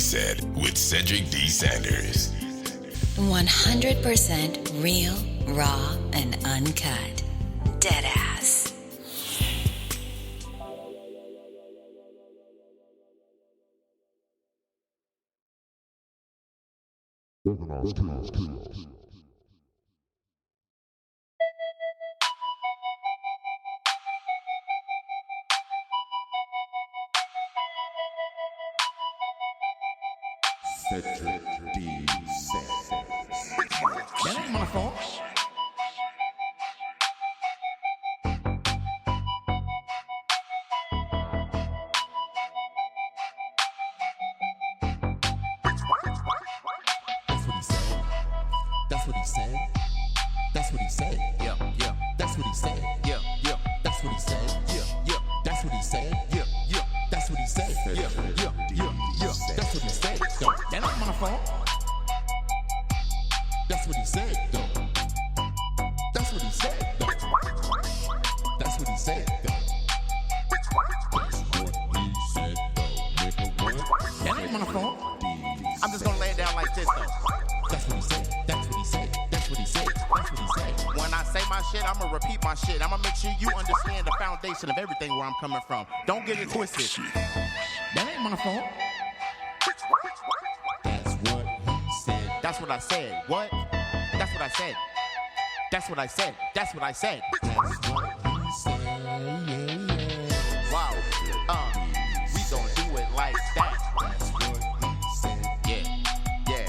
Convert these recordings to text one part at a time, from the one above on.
Said with Cedric D. Sanders. 100% real, raw, and uncut. Deadass. Cedric D. Sanders. That ain't my fault. That's what he said. That's what he said. Yeah, yeah. That's what he said. Yeah, yeah. That's what he said. Yeah, yeah. That's what he said. Yeah, yeah. That's what he said. Yeah, yeah, yeah, yeah. That's what he said. Though. That ain't my fault. That's what he said. Though. That's what he said. Though. That's what he said. Though. That's what he said. Though. That ain't my fault. I'm just gonna lay it down like this though. That's what he said. That's what he said. That's what he said. That's what he said. When I say my shit, I'ma repeat my shit. I'ma make sure you understand the foundation of everything where I'm coming from. Don't get it twisted. That ain't my fault. That's what he said. That's what I said. What? That's what I said. That's what I said. That's what I said. That's what he said. Yeah. Wow. We gon' do it like that. That's what he said. Yeah. Yeah.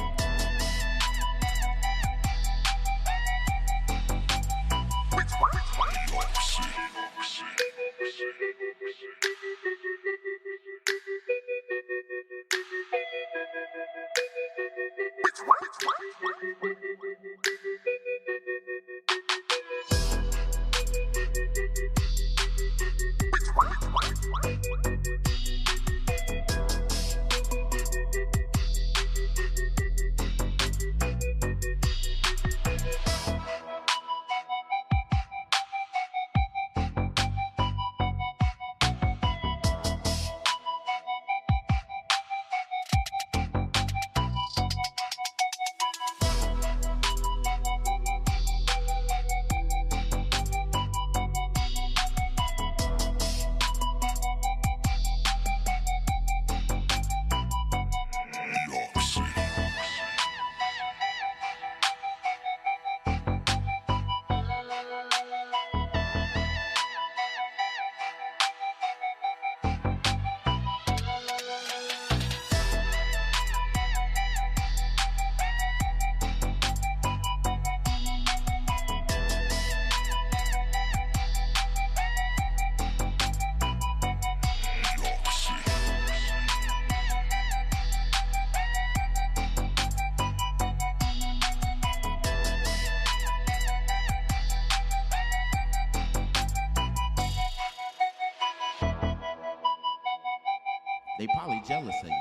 They probably jealous of you.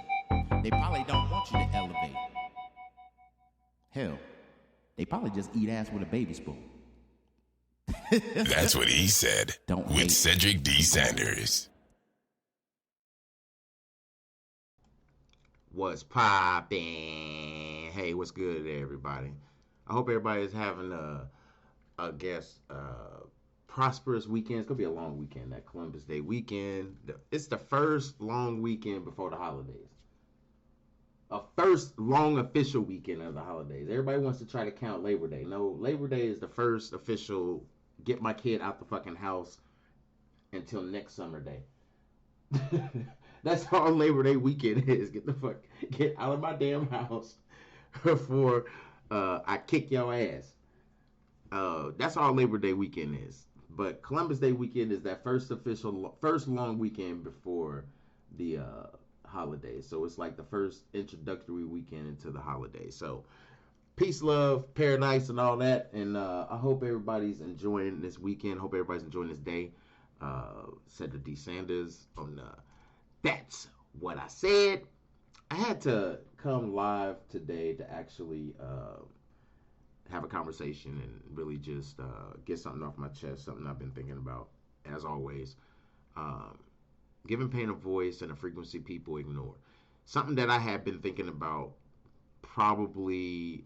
They probably don't want you to elevate. Hell, they probably just eat ass with a baby spoon. That's what he said. Don't with hate. Cedric D. Sanders. What's poppin'? Hey, what's good, everybody? I hope everybody is having prosperous weekend. It's gonna be a long weekend, that Columbus Day weekend. It's the first long weekend before the holidays. A first long official weekend of the holidays. Everybody wants to try to count Labor Day. No, Labor Day is the first official get my kid out the fucking house until next summer day. That's all Labor Day weekend is. Get out of my damn house before I kick your ass. That's all Labor Day weekend is. But Columbus Day weekend is that first long weekend before the holidays. So it's like the first introductory weekend into the holidays. So peace, love, paradise, and all that. And I hope everybody's enjoying this weekend. Hope everybody's enjoying this day. Cedric D. Sanders on That's What I Said. I had to come live today to actually have a conversation and really just get something off my chest, something I've been thinking about, as always. Giving pain a voice and a frequency people ignore. something that I had been thinking about probably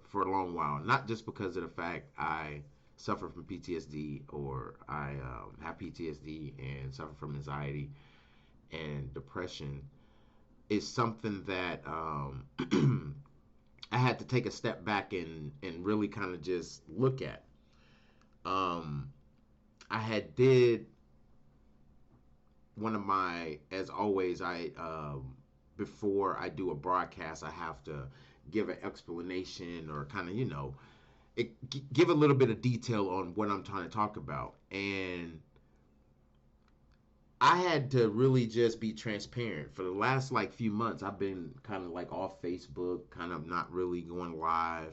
for a long while, not just because of the fact I suffer from PTSD or I have PTSD and suffer from anxiety and depression, is something that I had to take a step back and really kind of just look at. I had did one of my, as always, before I do a broadcast, I have to give an explanation or kind of, give a little bit of detail on what I'm trying to talk about. And I had to really just be transparent. For the last few months, I've been kind of off Facebook, kind of not really going live,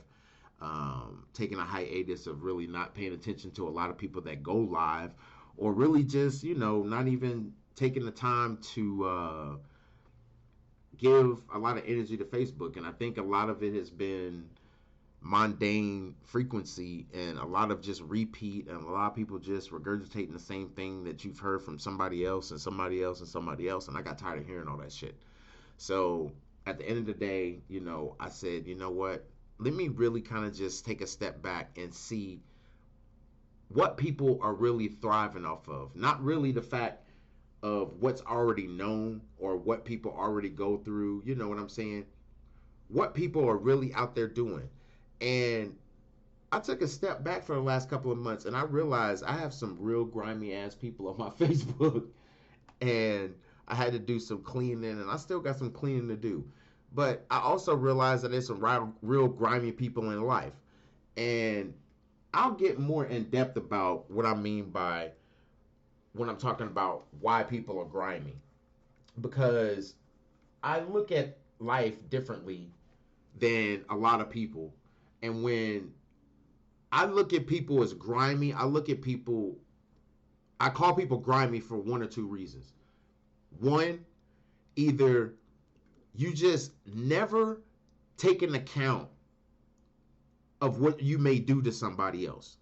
taking a hiatus of really not paying attention to a lot of people that go live, or really just, not even taking the time to give a lot of energy to Facebook. And I think a lot of it has been mundane frequency and a lot of just repeat, and a lot of people just regurgitating the same thing that you've heard from somebody else and somebody else and somebody else. And I got tired of hearing all that shit. So at the end of the day, I said, you know what? Let me really kind of just take a step back and see what people are really thriving off of. Not really the fact of what's already known or what people already go through. You know what I'm saying? What people are really out there doing. And I took a step back for the last couple of months, and I realized I have some real grimy ass people on my Facebook, and I had to do some cleaning, and I still got some cleaning to do. But I also realized that there's some real grimy people in life, and I'll get more in depth about what I mean by when I'm talking about why people are grimy, because I look at life differently than a lot of people. And when I look at people as grimy, I call people grimy for one or two reasons. One, either you just never take an account of what you may do to somebody else.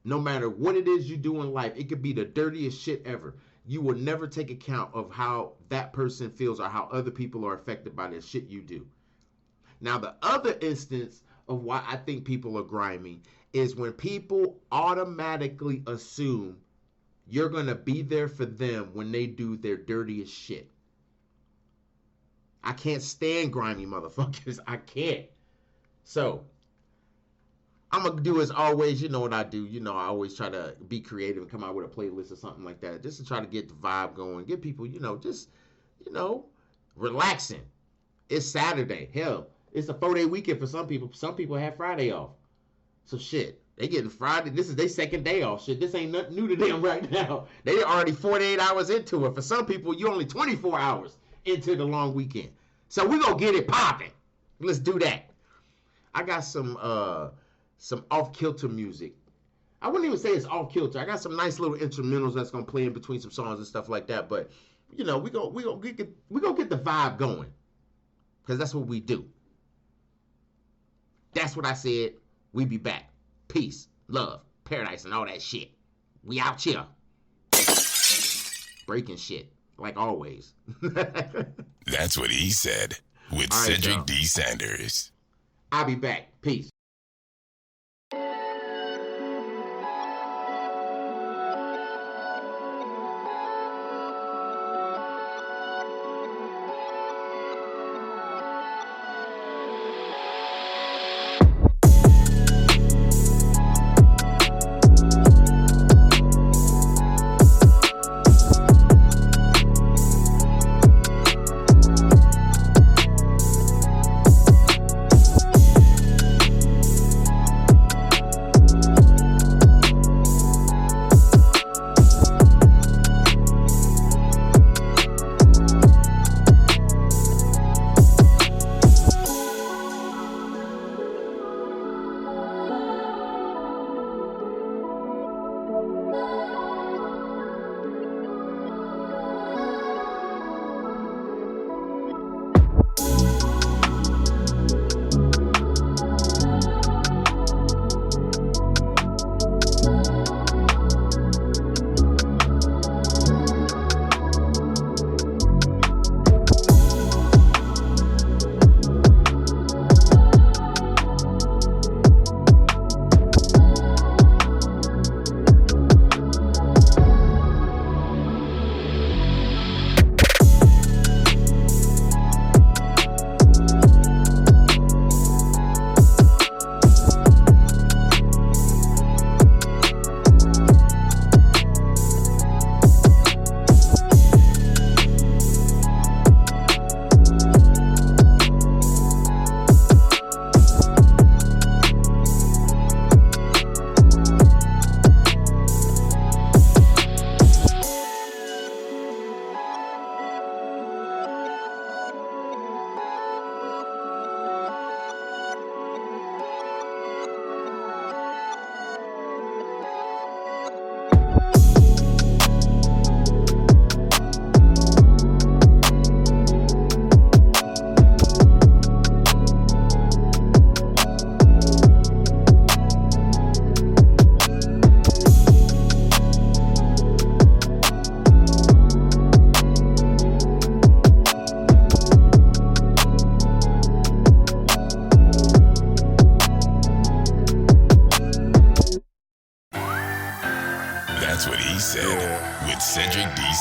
No matter what it is you do in life, it could be the dirtiest shit ever. You will never take account of how that person feels or how other people are affected by the shit you do. Now, the other instance of why I think people are grimy is when people automatically assume you're going to be there for them when they do their dirtiest shit. I can't stand grimy motherfuckers. I can't. So, I'm going to do as always, you know what I do. I always try to be creative and come out with a playlist or something like that, just to try to get the vibe going, get people, relaxing. It's Saturday. Hell, it's a 4-day weekend for some people. Some people have Friday off. So shit, they getting Friday. This is their second day off. Shit, this ain't nothing new to them right now. They already 48 hours into it. For some people, you only 24 hours into the long weekend. So we gonna get it popping. Let's do that. I got some off-kilter music. I wouldn't even say it's off-kilter. I got some nice little instrumentals that's gonna play in between some songs and stuff like that. But we gonna get the vibe going, because that's what we do. That's what I said. We be back. Peace, love, paradise, and all that shit. We out here. Breaking shit, like always. That's what he said with All right, Cedric y'all. D. Sanders. I'll be back. Peace.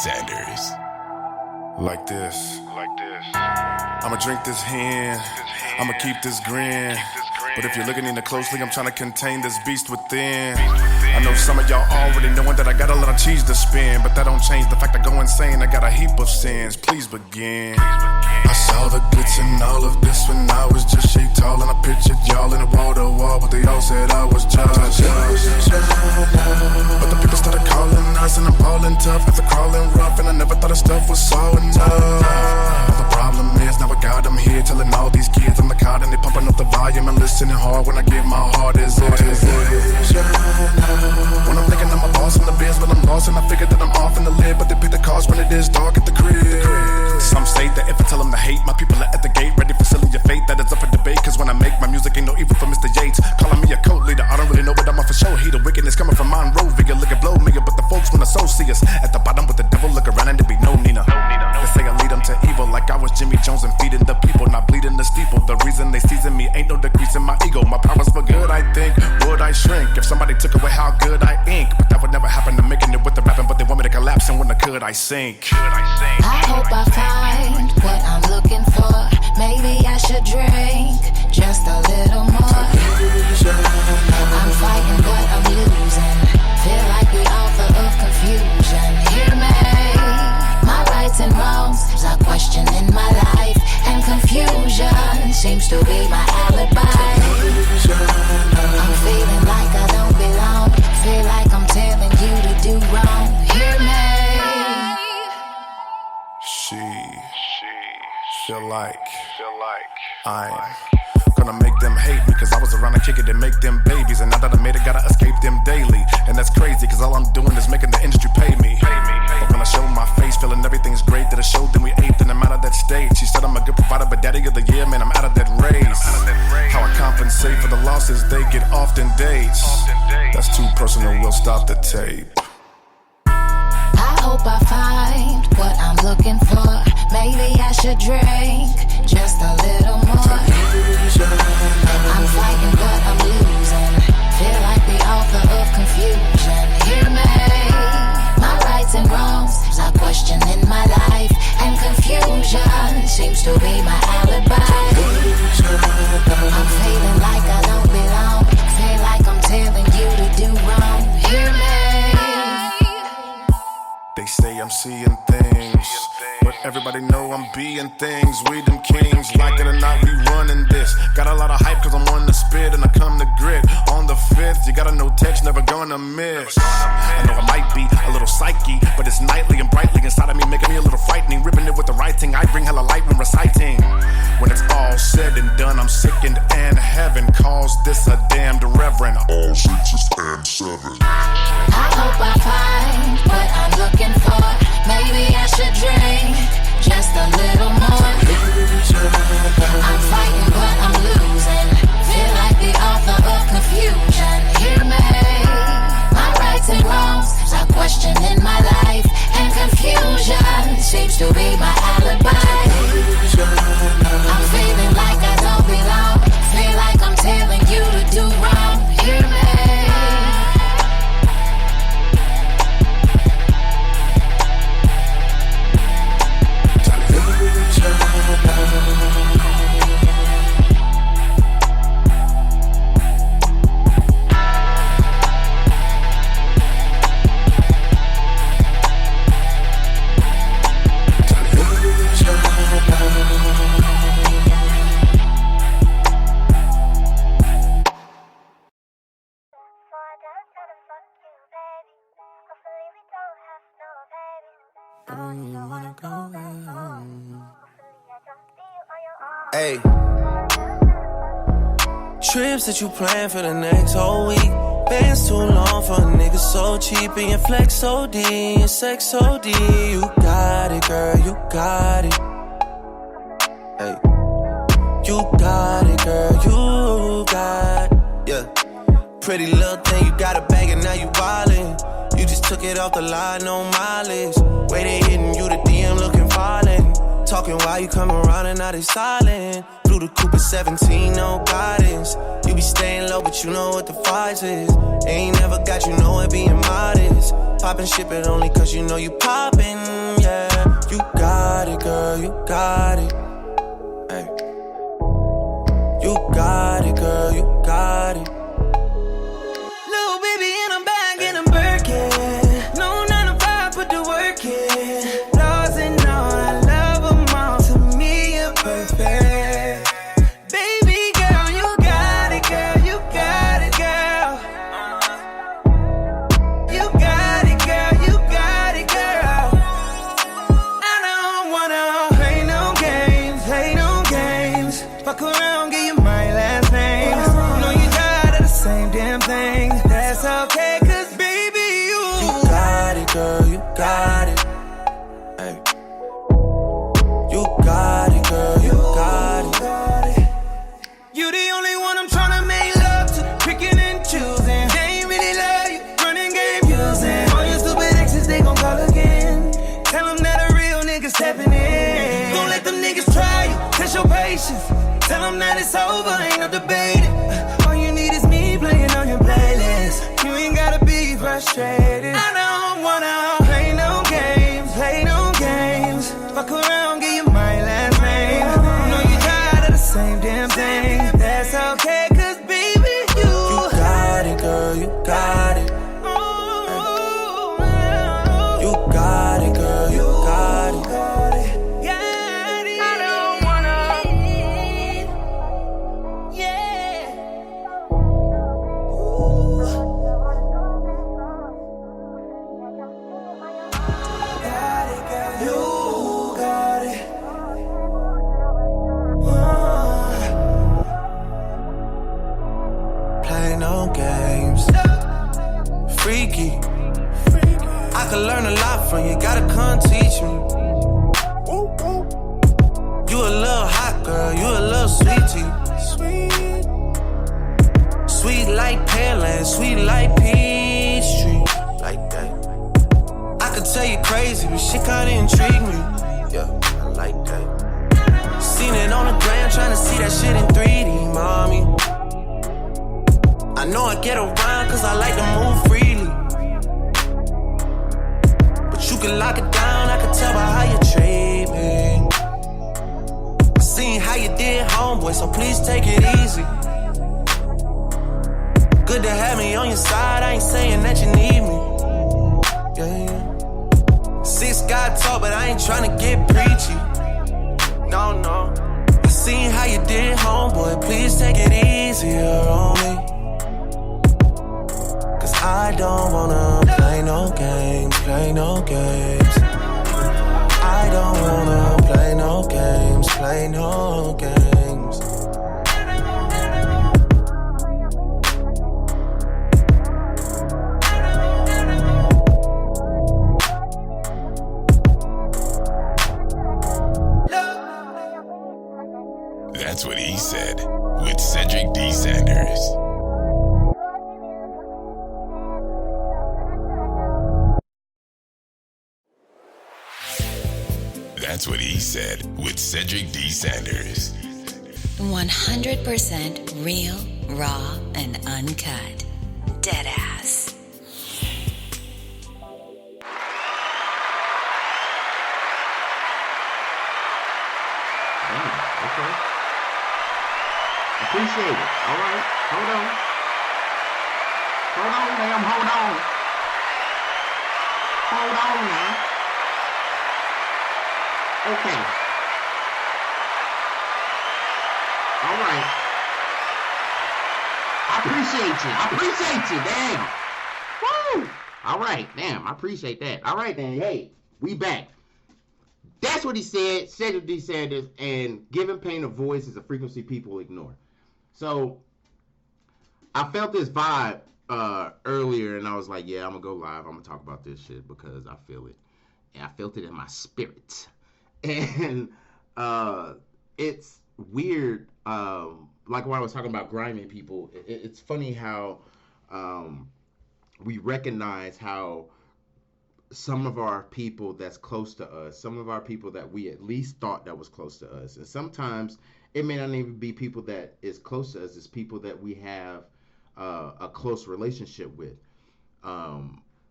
Sanders. Like this. I'ma drink this hen. I'ma keep this grin. But if you're looking in it closely, I'm trying to contain this beast within. I know some of y'all already knowing that I got a lot of cheese to spin, but that don't change the fact I go insane. I got a heap of sins. Please begin. I saw the glitz in all of this when I was just shake tall, and I pictured y'all in a wall to wall, but they all said I was just. But the people started calling us, and I'm falling tough after crawling rough, and I never thought the stuff was so enough. The problem is now I got them here telling all these kids I'm the card, and they pumping up the volume and listening hard when I give my heart. Is it? When I'm thinking I'm a boss in the biz, but I'm lost and I figure that I'm off in the lid, but they pick the cars when it is dark at the crib. Some say that if I tell them to hate, my people are at the gate, ready for sealing your fate. That is up for debate, cause when I make my music ain't no evil for Mr. Yates. Calling me a cult leader, I don't really know, but I'm off for show. Hate the wickedness coming from Monrovia, look at blow me, but the folks wanna so see us at the bottom with the devil, look around and there be no Nina. They say I lead them to evil like I was Jimmy Jones and feeding the people, not bleeding the steeple. The reason they season me ain't no decrease in my ego. My power's for good, I think. Would I shrink if somebody took away how good I ink? But that would never happen to making it with the rapping, but they want me to collapse, and when I could, I sink. I hope I find what I'm looking for. Maybe I should drink just a little more. I'm fighting, but I'm losing. Feel like the author of confusion. Hear me. My rights and wrongs are questioning my life, and confusion seems to be my alibi. I'm feeling like I don't belong. Feel like I'm telling you to do wrong. Hear me. She feel like I'm gonna make them hate me, cause I was around to kick it and make them babies, and now that I made it, gotta escape them daily. And that's crazy, cause all I'm doing is making the industry pay me. But when I show my face, feeling everything's great, that I showed, then we ate, then I'm out of that state. She said I'm a good provider, but daddy of the year, man, I'm out of that race. How I compensate for the losses they get often dates. That's too personal, we'll stop the tape. I hope I find what I'm looking for. Maybe I should drink just a little more. I'm fighting, but I'm losing. Feel like the author of confusion. Hear me. My rights and wrongs are questioning my life, and confusion seems to be my alibi. I'm feeling like I don't belong. Feel like I'm telling you to do wrong. Hear me. They say I'm seeing things, but everybody know I'm being things. We them kings, like it or not, we running this. Got a lot of hype cause I'm on the spit and I come to grit. On the 5th, you gotta know text, never gonna miss. I know I might be a little psyche, but it's nightly and brightly inside of me, making me a little frightening. Ripping it with the writing, I bring hella light when reciting. When it's all said and done, I'm sickened, and heaven calls this a damned reverend. All 6 and 7. I hope I find what I'm looking for. Maybe I should drink just a little more. I'm fighting, but I'm losing. Feel like the author of confusion. Hear me. My rights and wrongs are questioning my life, and confusion seems to be my alibi. I'm feeling like I don't belong. Feel like I'm telling you to do wrong. Hear me. Hey, trips that you plan for the next whole week. Bands too long for a nigga so cheap, and your flex OD, and your sex OD. You got it, girl, you got it. Hey, you got it, girl, you got it. Yeah, pretty little thing, you got a bag and now you wildin'. You just took it off the line, no mileage. Way they hitting you, the DM looking violent. Talk talking while you come around and now they silent. Through the coupe at 17, no guidance. You be staying low, but you know what the price is. Ain't never got you know it being modest. Poppin' shit, but only cause you know you poppin', yeah. You got it, girl, you got it. Hey. You got it, girl, you got it. Little baby, and I'm back in a Birkin. No 9 to 5, put the work in. Flaws and all, I love them all. To me, you're perfect. Baby girl, you got it, girl, you got it, girl. You got it, girl, you got it, girl. I don't wanna play no games, play no games. Fuck around, get you my last name. You know you tired of the same damn thing. That's okay, cause baby, You got it, girl, you got it. Hey. You got it, girl, you got it. you the only one I'm tryna make love to. Picking and choosing. They ain't really love you. Running game using. All your stupid exes, they gon' call again. Tell them that a real nigga stepping in. Don't let them niggas try you. Test your patience. Tell them that it's over, ain't no debating. All you need is me playing on your playlist. You ain't gotta be frustrated. I don't wanna play no games, play no games. Fuck around, get you my last name. You know you tired of the same damn thing. That's okay, cause baby, You got it, girl, you got it. You got it, girl, you got it. I don't wanna, yeah. Got it, girl, you got it. Play no games. Freaky. I could learn a lot from you, gotta come teach me. You a little hot girl, you a little sweetie. Sweet like Pearland, sweet like Peachtree. Like that. I could tell you crazy, but shit kinda intrigue me. Yeah, I like that. Seen it on the gram, tryna see that shit in 3D, mommy. I know I get around cause I like to move freely. But you can lock it down, I can tell by how you treat me. I seen how you did, homeboy, so please take it easy. Good to have me on your side, I ain't saying that you need me. Yeah, yeah. 6 got talk, but I ain't tryna get preachy. No, no. I seen how you did, homeboy, please take it easier on me. Cause I don't wanna play no games, play no games. I don't wanna play no games, play no games. That's what he said with Cedric D. Sanders. That's what he said with Cedric D. Sanders. 100% real, raw, and uncut. Deadass. Okay. Appreciate it. All right. Hold on. Hold on, ma'am. Hold on. Hold on now. Okay. All right. I appreciate you. Damn. Woo. All right. Damn. I appreciate that. All right, then. Hey, we back. That's what he said, Cedric D. Sanders, and giving pain a voice is a frequency people ignore. So, I felt this vibe earlier, and I was like, yeah, I'm going to go live. I'm going to talk about this shit because I feel it. And I felt it in my spirit. And it's weird, like when I was talking about grinding people, it's funny how we recognize how some of our people that's close to us, some of our people that we at least thought that was close to us. And sometimes it may not even be people that is close to us, it's people that we have a close relationship with.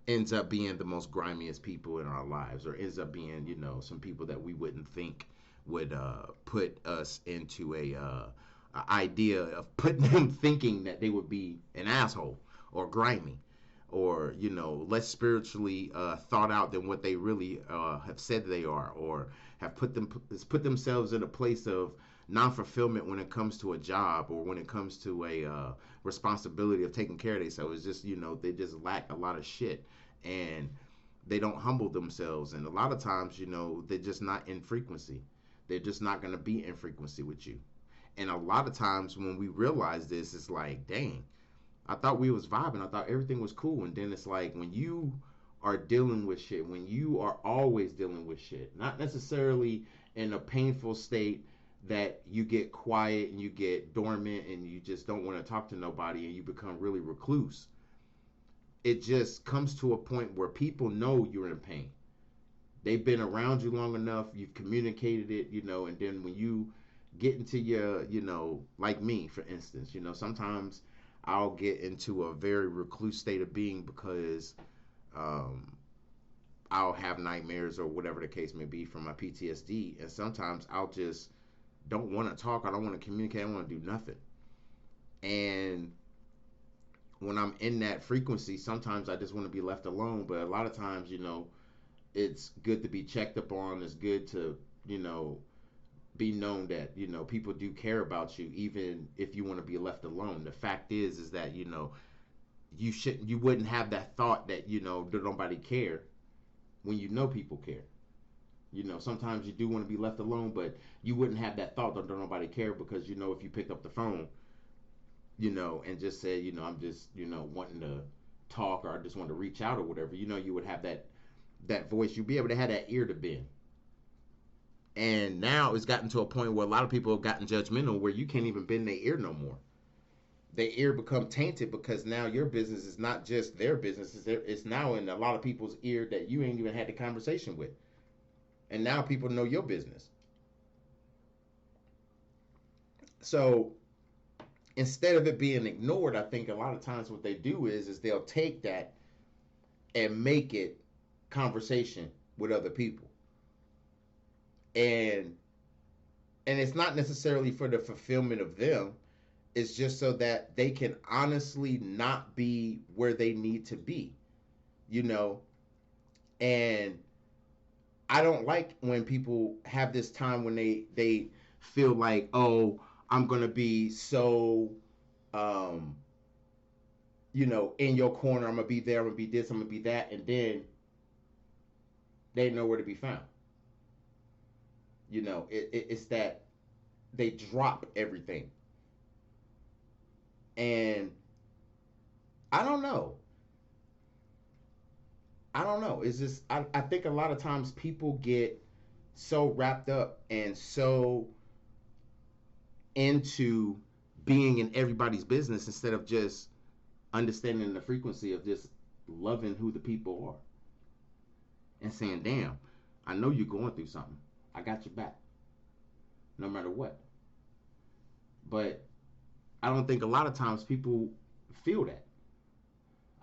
Ends up being the most grimiest people in our lives, or ends up being, you know, some people that we wouldn't think would put us into a idea of putting them thinking that they would be an asshole or grimy, or, you know, less spiritually thought out than what they really have said they are, or have put themselves in a place of non-fulfillment when it comes to a job, or when it comes to a responsibility of taking care of themselves. It's just, you know, they just lack a lot of shit, and they don't humble themselves. And a lot of times, you know, they're just not in frequency. They're just not going to be in frequency with you. And a lot of times when we realize this, it's like, dang, I thought we was vibing. I thought everything was cool. And then it's like, when you are dealing with shit, when you are always dealing with shit, not necessarily in a painful state that you get quiet and you get dormant and you just don't want to talk to nobody and you become really recluse. It just comes to a point where people know you're in pain. They've been around you long enough, you've communicated it, you know, and then when you get into your, you know, like me, for instance, you know, sometimes I'll get into a very recluse state of being because I'll have nightmares or whatever the case may be from my PTSD, and sometimes I'll just don't want to talk, I don't want to communicate, I don't want to do nothing. And when I'm in that frequency, sometimes I just want to be left alone, but a lot of times, you know, it's good to be checked up on, it's good to, you know, be known that, you know, people do care about you, even if you want to be left alone. The fact is that, you know, you wouldn't have that thought that, you know, that nobody care when you know people care. You know, sometimes you do want to be left alone, but you wouldn't have that thought that nobody care, because, you know, if you picked up the phone, you know, and just said, you know, I'm just, you know, wanting to talk, or I just want to reach out or whatever, you know, you would have that voice. You'd be able to have that ear to bend. And now it's gotten to a point where a lot of people have gotten judgmental, where you can't even bend their ear no more. Their ear become tainted, because now your business is not just their business, it's now in a lot of people's ear that you ain't even had the conversation with. And now people know your business. So instead of it being ignored, I think a lot of times what they do is they'll take that and make it conversation with other people. And it's not necessarily for the fulfillment of them. It's just so that they can honestly not be where they need to be, you know. And I don't like when people have this time when they feel like, oh, I'm going to be so, you know, in your corner. I'm going to be there. I'm going to be this. I'm going to be that. And then they know where to be found. You know, it's that they drop everything. And I don't know. It's just, I think a lot of times people get so wrapped up and so into being in everybody's business, instead of just understanding the frequency of just loving who the people are. And saying, damn, I know you're going through something. I got your back, no matter what. But I don't think a lot of times people feel that.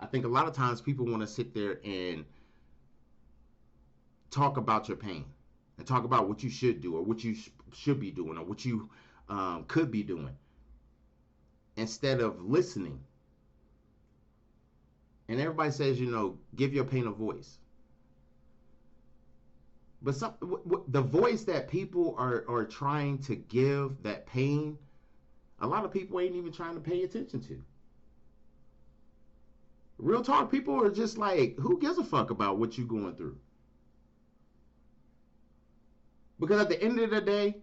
I think a lot of times people want to sit there and talk about your pain, and talk about what you should do, or what you should be doing, or what you could be doing, instead of listening. And everybody says, you know, give your pain a voice. But the voice that people are trying to give that pain, a lot of people ain't even trying to pay attention to. Real talk, people are just like, who gives a fuck about what you're going through? Because at the end of the day,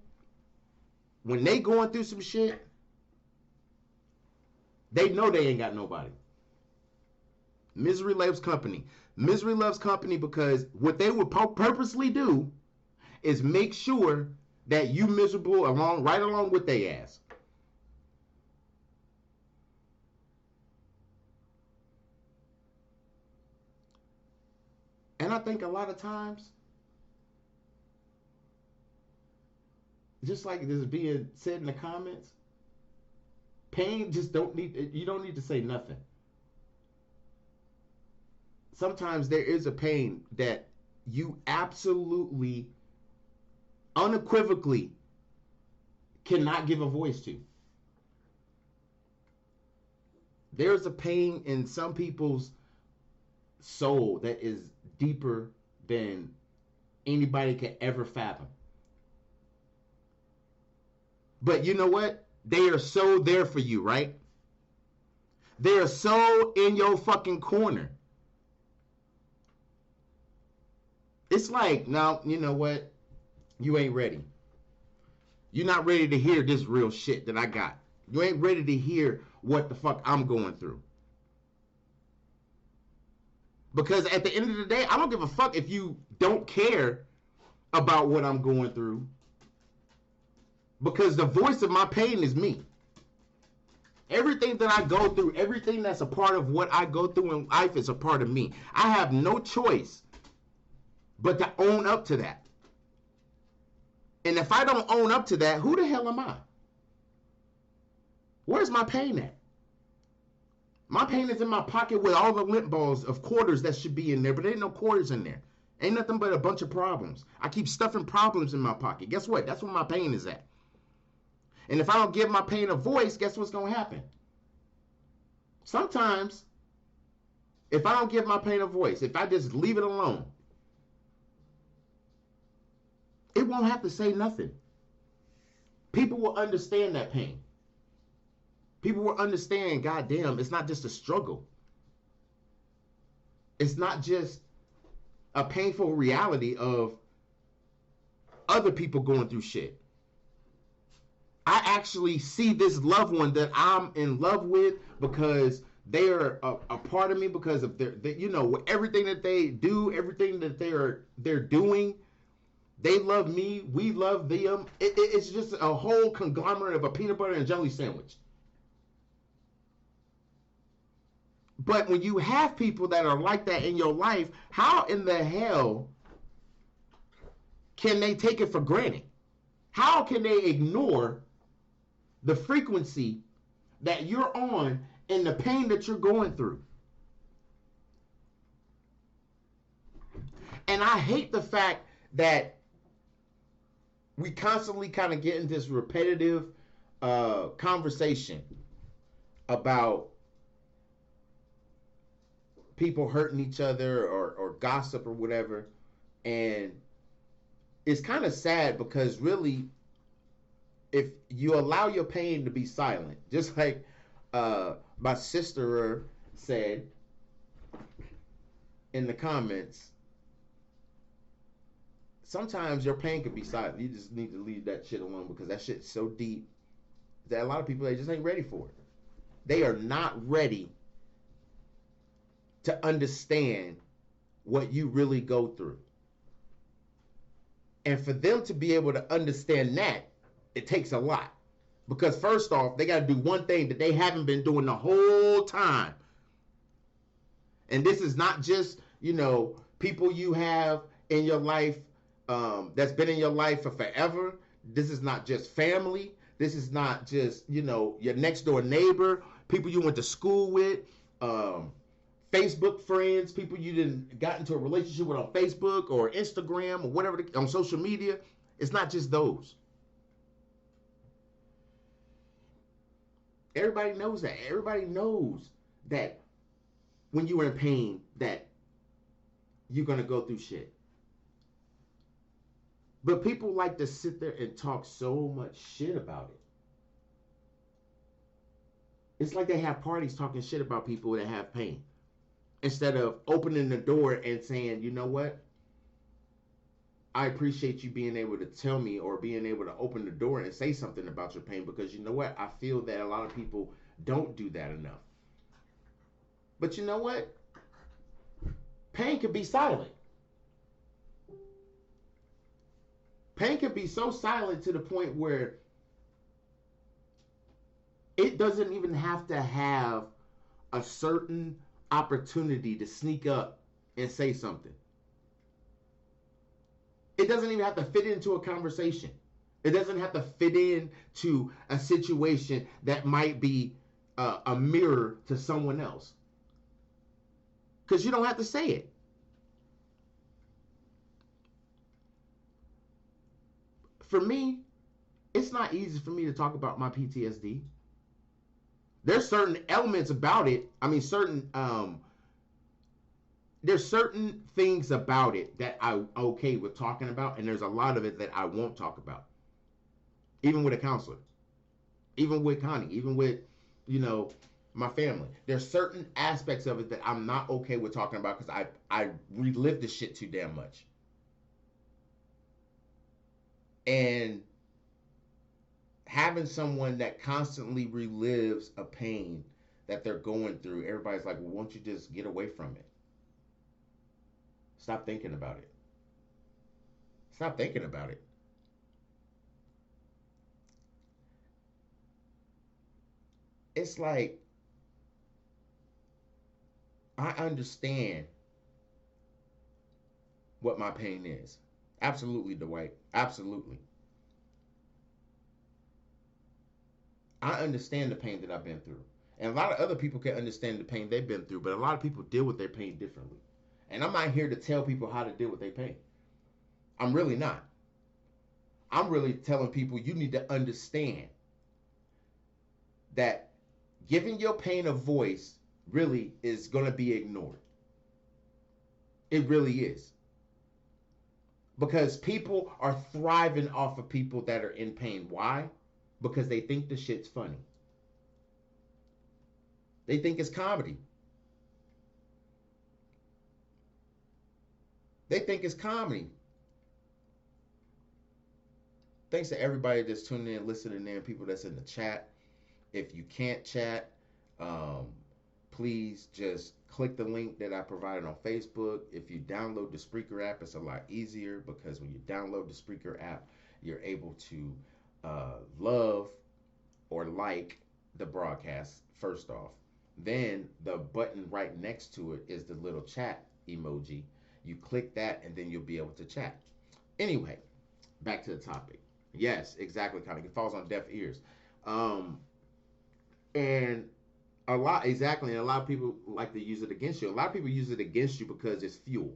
when they going through some shit, they know they ain't got nobody. Misery loves company. Misery loves company, because what they would purposely do is make sure that you miserable right along with their ass. And I think a lot of times, just like this is being said in the comments, pain just you don't need to say nothing. Sometimes there is a pain that you absolutely, unequivocally cannot give a voice to. There's a pain in some people's soul that is deeper than anybody can ever fathom. But you know what? They are so there for you, right? They are so in your fucking corner. It's like, now, you know what? You ain't ready. You're not ready to hear this real shit that I got. You ain't ready to hear what the fuck I'm going through. Because at the end of the day, I don't give a fuck if you don't care about what I'm going through. Because the voice of my pain is me. Everything that I go through, everything that's a part of what I go through in life is a part of me. I have no choice but to own up to that. And if I don't own up to that, who the hell am I? Where's my pain at? My pain is in my pocket with all the lint balls of quarters that should be in there, but there ain't no quarters in there. Ain't nothing but a bunch of problems. I keep stuffing problems in my pocket. Guess what? That's where my pain is at. And if I don't give my pain a voice, guess what's going to happen? Sometimes, if I don't give my pain a voice, if I just leave it alone, it won't have to say nothing. People will understand that pain. People will understand, goddamn, it's not just a struggle. It's not just a painful reality of other people going through shit. I actually see this loved one that I'm in love with because they are a part of me, because of their you know, everything that they do, everything that they're doing. They love me. We love them. It's just a whole conglomerate of a peanut butter and jelly sandwich. But when you have people that are like that in your life, how in the hell can they take it for granted? How can they ignore the frequency that you're on and the pain that you're going through? And I hate the fact that we constantly kind of get in this repetitive conversation about people hurting each other or gossip or whatever. And it's kind of sad because really, if you allow your pain to be silent, just like my sister said in the comments, sometimes your pain could be silent. You just need to leave that shit alone because that shit's so deep that a lot of people, they just ain't ready for it. They are not ready to understand what you really go through. And for them to be able to understand that, it takes a lot. Because first off, they got to do one thing that they haven't been doing the whole time. And this is not just, you know, people you have in your life that's been in your life for forever. This is not just family. This is not just, you know, your next door neighbor, people you went to school with, Facebook friends, people you didn't got into a relationship with on Facebook or Instagram or whatever, on social media. It's not just those. Everybody knows that. Everybody knows that when you're in pain, that you're going to go through shit. But people like to sit there and talk so much shit about it. It's like they have parties talking shit about people that have pain, instead of opening the door and saying, you know what? I appreciate you being able to tell me, or being able to open the door and say something about your pain, because you know what? I feel that a lot of people don't do that enough. But you know what? Pain can be silent. Pain can be so silent to the point where it doesn't even have to have a certain opportunity to sneak up and say something. It doesn't even have to fit into a conversation. It doesn't have to fit into a situation that might be a mirror to someone else. Because you don't have to say it. For me, it's not easy for me to talk about my PTSD. There's certain elements about it. I mean, there's certain things about it that I'm okay with talking about, and there's a lot of it that I won't talk about. Even with a counselor, even with Connie, even with, my family. There's certain aspects of it that I'm not okay with talking about because I relive the shit too damn much. And having someone that constantly relives a pain that they're going through, everybody's like, well, won't you just get away from it? Stop thinking about it. Stop thinking about it. It's like, I understand what my pain is. Absolutely, Dwight. Absolutely. I understand the pain that I've been through. And a lot of other people can understand the pain they've been through, but a lot of people deal with their pain differently. And I'm not here to tell people how to deal with their pain. I'm really not. I'm really telling people you need to understand that giving your pain a voice really is going to be ignored. It really is. Because people are thriving off of people that are in pain. Why? Because they think the shit's funny. They think it's comedy. They think it's comedy. Thanks to everybody that's tuning in, listening in, people that's in the chat. If you can't chat, please just click the link that I provided on Facebook. If you download the Spreaker app, it's a lot easier because when you download the Spreaker app, you're able to love or like the broadcast first off. Then the button right next to it is the little chat emoji. You click that and then you'll be able to chat. Anyway, back to the topic. Yes, exactly, kind of. It falls on deaf ears. And a lot of people like to use it against you. A lot of people use it against you because it's fuel.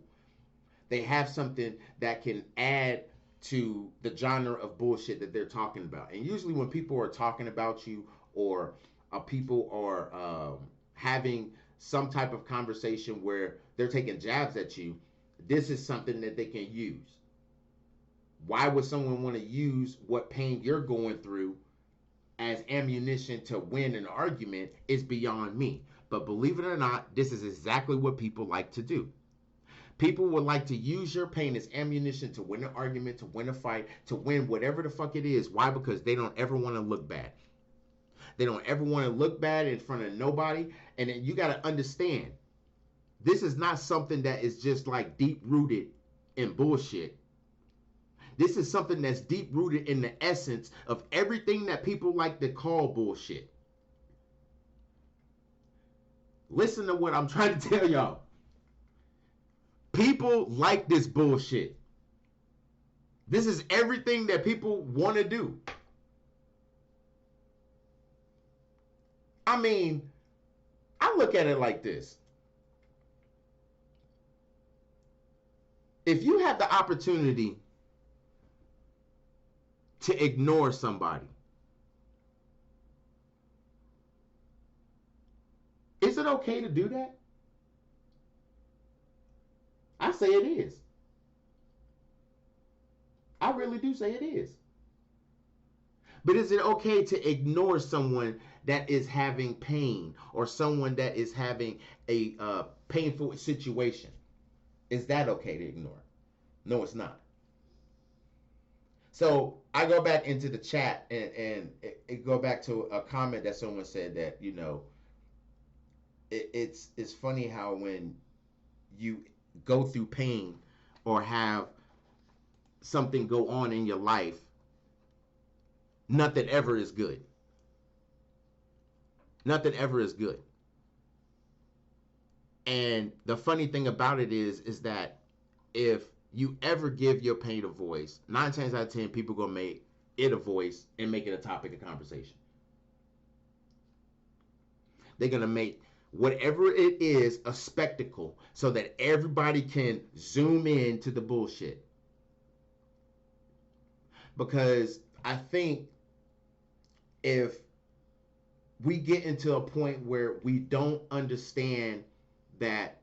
They have something that can add to the genre of bullshit that they're talking about. And usually when people are talking about you or people are having some type of conversation where they're taking jabs at you, this is something that they can use. Why would someone want to use what pain you're going through as ammunition to win an argument is beyond me. But believe it or not, this is exactly what people like to do. People would like to use your pain as ammunition to win an argument, to win a fight, to win whatever the fuck it is. Why? Because they don't ever want to look bad. They don't ever want to look bad in front of nobody. And you got to understand, this is not something that is just like deep rooted in bullshit. This is something that's deep rooted in the essence of everything that people like to call bullshit. Listen to what I'm trying to tell y'all. People like this bullshit. This is everything that people want to do. I mean, I look at it like this. If you have the opportunity to ignore somebody, is it okay to do that? I say it is. I really do say it is. But is it okay to ignore someone that is having pain or someone that is having a painful situation? Is that okay to ignore? No, it's not. So I go back into the chat and go back to a comment that someone said that, you know, it's funny how when you go through pain or have something go on in your life, nothing ever is good. Nothing ever is good. And the funny thing about it is that if you ever give your pain a voice, 9 times out of 10, people gonna make it a voice and make it a topic of conversation. They're gonna make whatever it is a spectacle so that everybody can zoom in to the bullshit. Because I think if we get into a point where we don't understand that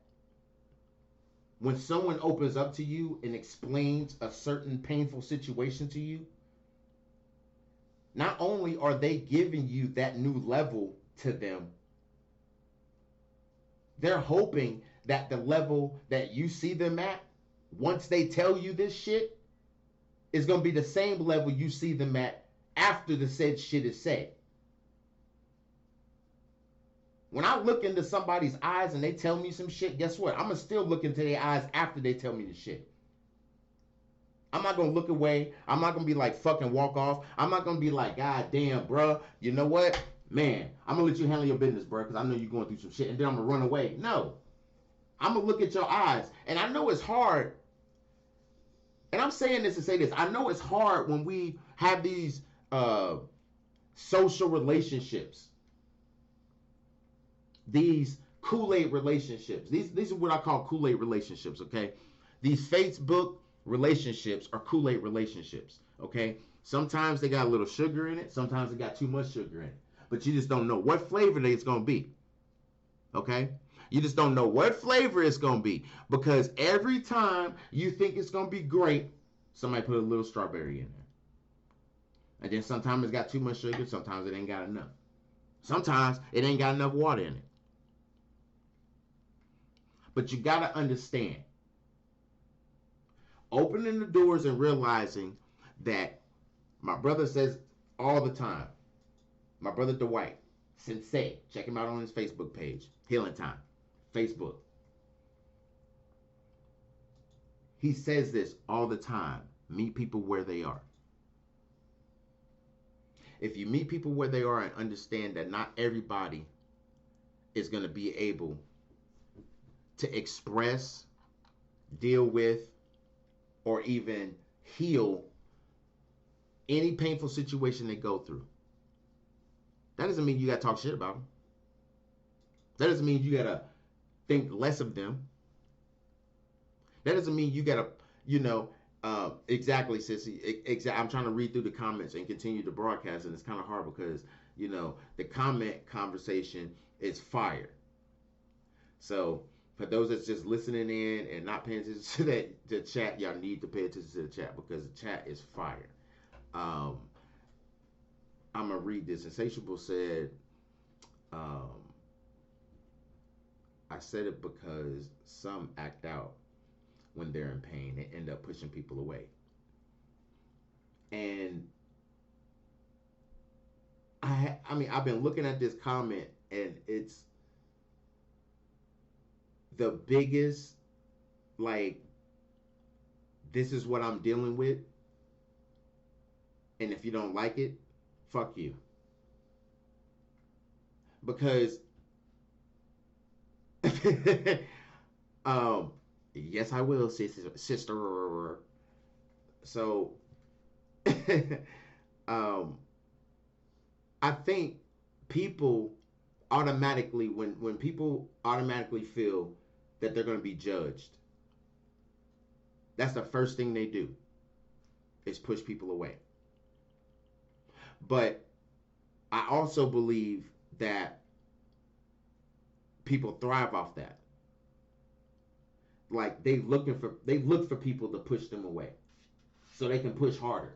when someone opens up to you and explains a certain painful situation to you, not only are they giving you that new level to them, they're hoping that the level that you see them at, once they tell you this shit, is going to be the same level you see them at after the said shit is said. When I look into somebody's eyes and they tell me some shit, guess what? I'm going to still look into their eyes after they tell me the shit. I'm not going to look away. I'm not going to be like fucking walk off. I'm not going to be like, God damn, bro, you know what? Man, I'm going to let you handle your business, bro, because I know you're going through some shit, and then I'm going to run away. No. I'm going to look at your eyes. And I know it's hard. And I'm saying this to say this. I know it's hard when we have these social relationships. These Kool-Aid relationships. These are what I call Kool-Aid relationships, okay? These Facebook relationships are Kool-Aid relationships, okay? Sometimes they got a little sugar in it. Sometimes they got too much sugar in it. But you just don't know what flavor it's going to be, okay? You just don't know what flavor it's going to be. Because every time you think it's going to be great, somebody put a little strawberry in there. And then sometimes it's got too much sugar. Sometimes it ain't got enough. Sometimes it ain't got enough water in it. But you got to understand, opening the doors and realizing that my brother says all the time, my brother Dwight, Sensei, check him out on his Facebook page, Healing Time, Facebook. He says this all the time, meet people where they are. If you meet people where they are and understand that not everybody is going to be able to express, deal with, or even heal any painful situation they go through, that doesn't mean you got to talk shit about them. That doesn't mean you got to think less of them. That doesn't mean you got to, exactly, sissy. I'm trying to read through the comments and continue to broadcast, and it's kind of hard because, the comment conversation is fire. So for those that's just listening in and not paying attention to the chat, y'all need to pay attention to the chat because the chat is fire. I'm going to read this. Insatiable said, I said it because some act out when they're in pain. They end up pushing people away. And I've been looking at this comment, and it's the biggest, this is what I'm dealing with. And if you don't like it, fuck you. Because yes, I will, sister. So I think people automatically, when people automatically feel that they're going to be judged, that's the first thing they do, is push people away. But I also believe that people thrive off that. Like they look for people to push them away, so they can push harder.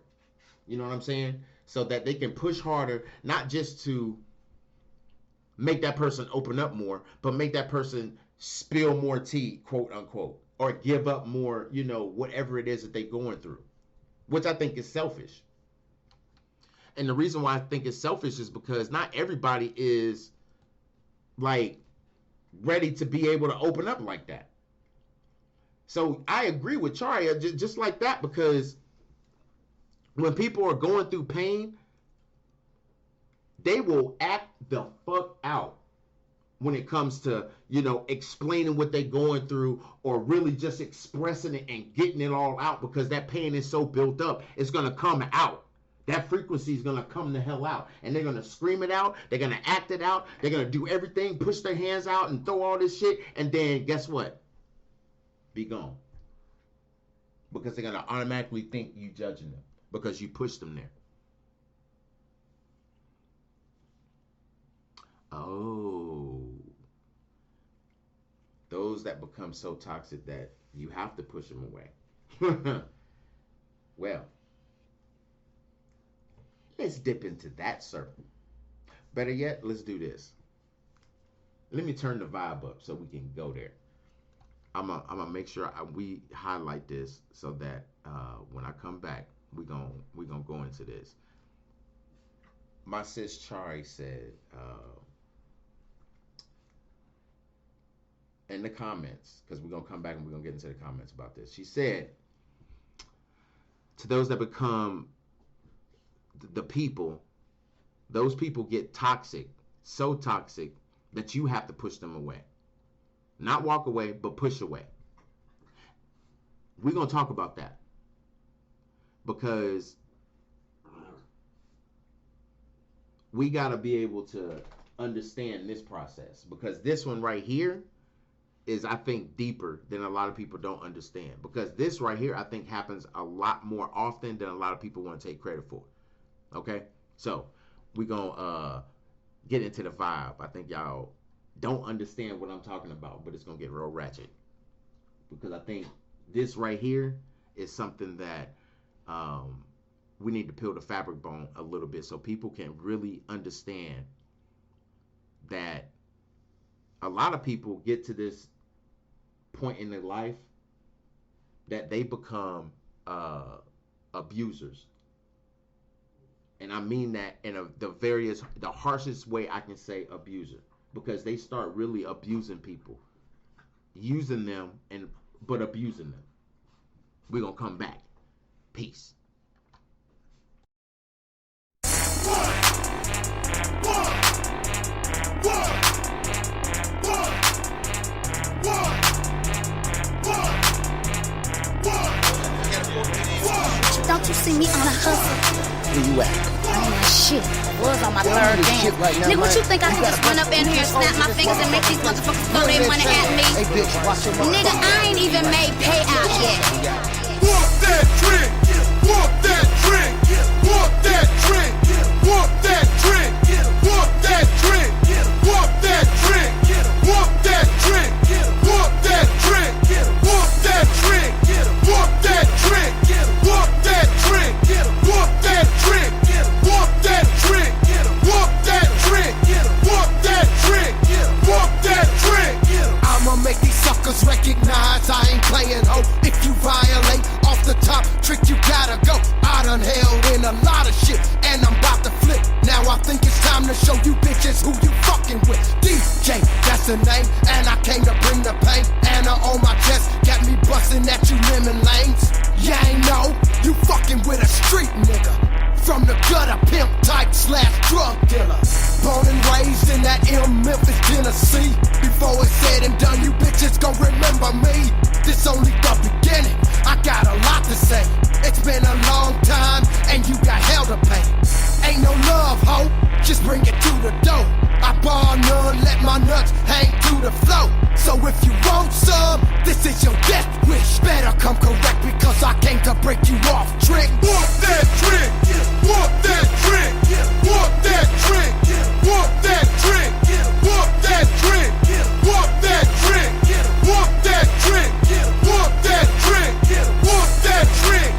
You know what I'm saying? So that they can push harder, not just to make that person open up more, but make that person spill more tea, quote unquote, or give up more, whatever it is that they're going through, which I think is selfish. And the reason why I think it's selfish is because not everybody is ready to be able to open up like that. So I agree with Charia just like that, because when people are going through pain, they will act the fuck out. when it comes to, you know, explaining what they're going through or really just expressing it and getting it all out, because that pain is so built up, it's going to come out. That frequency is going to come the hell out, and they're going to scream it out. They're going to act it out. They're going to do everything, push their hands out and throw all this shit. And then guess what? Be gone. Because they're going to automatically think you judging them because you pushed them there. Oh, those that become so toxic that you have to push them away. Well, let's dip into that circle. Better yet, let's do this. Let me turn the vibe up so we can go there. I'm gonna make sure we highlight this so that when I come back, we gonna go into this. My sis Chari said in the comments, because we're gonna come back and we're gonna get into the comments about this. She said, to those that become the people, those people get toxic, so toxic that you have to push them away. Not walk away, but push away. We're going to talk about that, because we got to be able to understand this process, because this one right here is, I think, deeper than a lot of people don't understand, because this right here, I think, happens a lot more often than a lot of people want to take credit for. Okay, so we're going to get into the vibe. I think y'all don't understand what I'm talking about, but it's going to get real ratchet, because I think this right here is something that we need to peel the fabric bone a little bit so people can really understand that a lot of people get to this point in their life that they become abusers. And I mean that in the harshest way I can say, abuser, because they start really abusing people, using them but abusing them. We're gonna come back. Peace. Don't you see me on a hustle? Where you at? I ain't on shit. I was on my third dance. Right now, nigga, what man. you think I can just run up in here, snap my fingers, and make these motherfuckers throw their money at me? Hey, bitch, watch your mouth. Nigga, I ain't even made payout yet. Walk that drink, walk that drink, walk that drink, walk that drink, walk that drink, walk that drink, walk that drink, walk that drink, walk that drink, walk that drink, walk that drink, walk that drink, walk that drink, walk that drink, walk that drink, walk that drink. I'ma make these suckers recognize I ain't playing, ho. If you violate off the top trick, you gotta go. I done held in a lot of shit, and I'm about to flip. Now I think it's time to show you bitches who you fucking with. DJ, that's the name, and I came to bring the pain. Anna on my chest, got me busting at you lemon lanes. Yeah, I know, you fucking with a street nigga. From the gutter, pimp type / drug dealer. Born and raised in that Memphis, Tennessee. Before it's said and done, you bitches gon' remember me. This only the beginning, I got a lot to say. It's been a long time, and you got hell to pay. Ain't no love, ho, just bring it to the door. I bar none, let my nuts hang to the floor. So if you want some, this is your death wish. Better come correct, because I came to break you off trick. Walk that trick, walk that trick, walk that trick, walk that trick, walk that trick, walk that trick, walk that trick, walk that trick, walk that trick, walk that trick,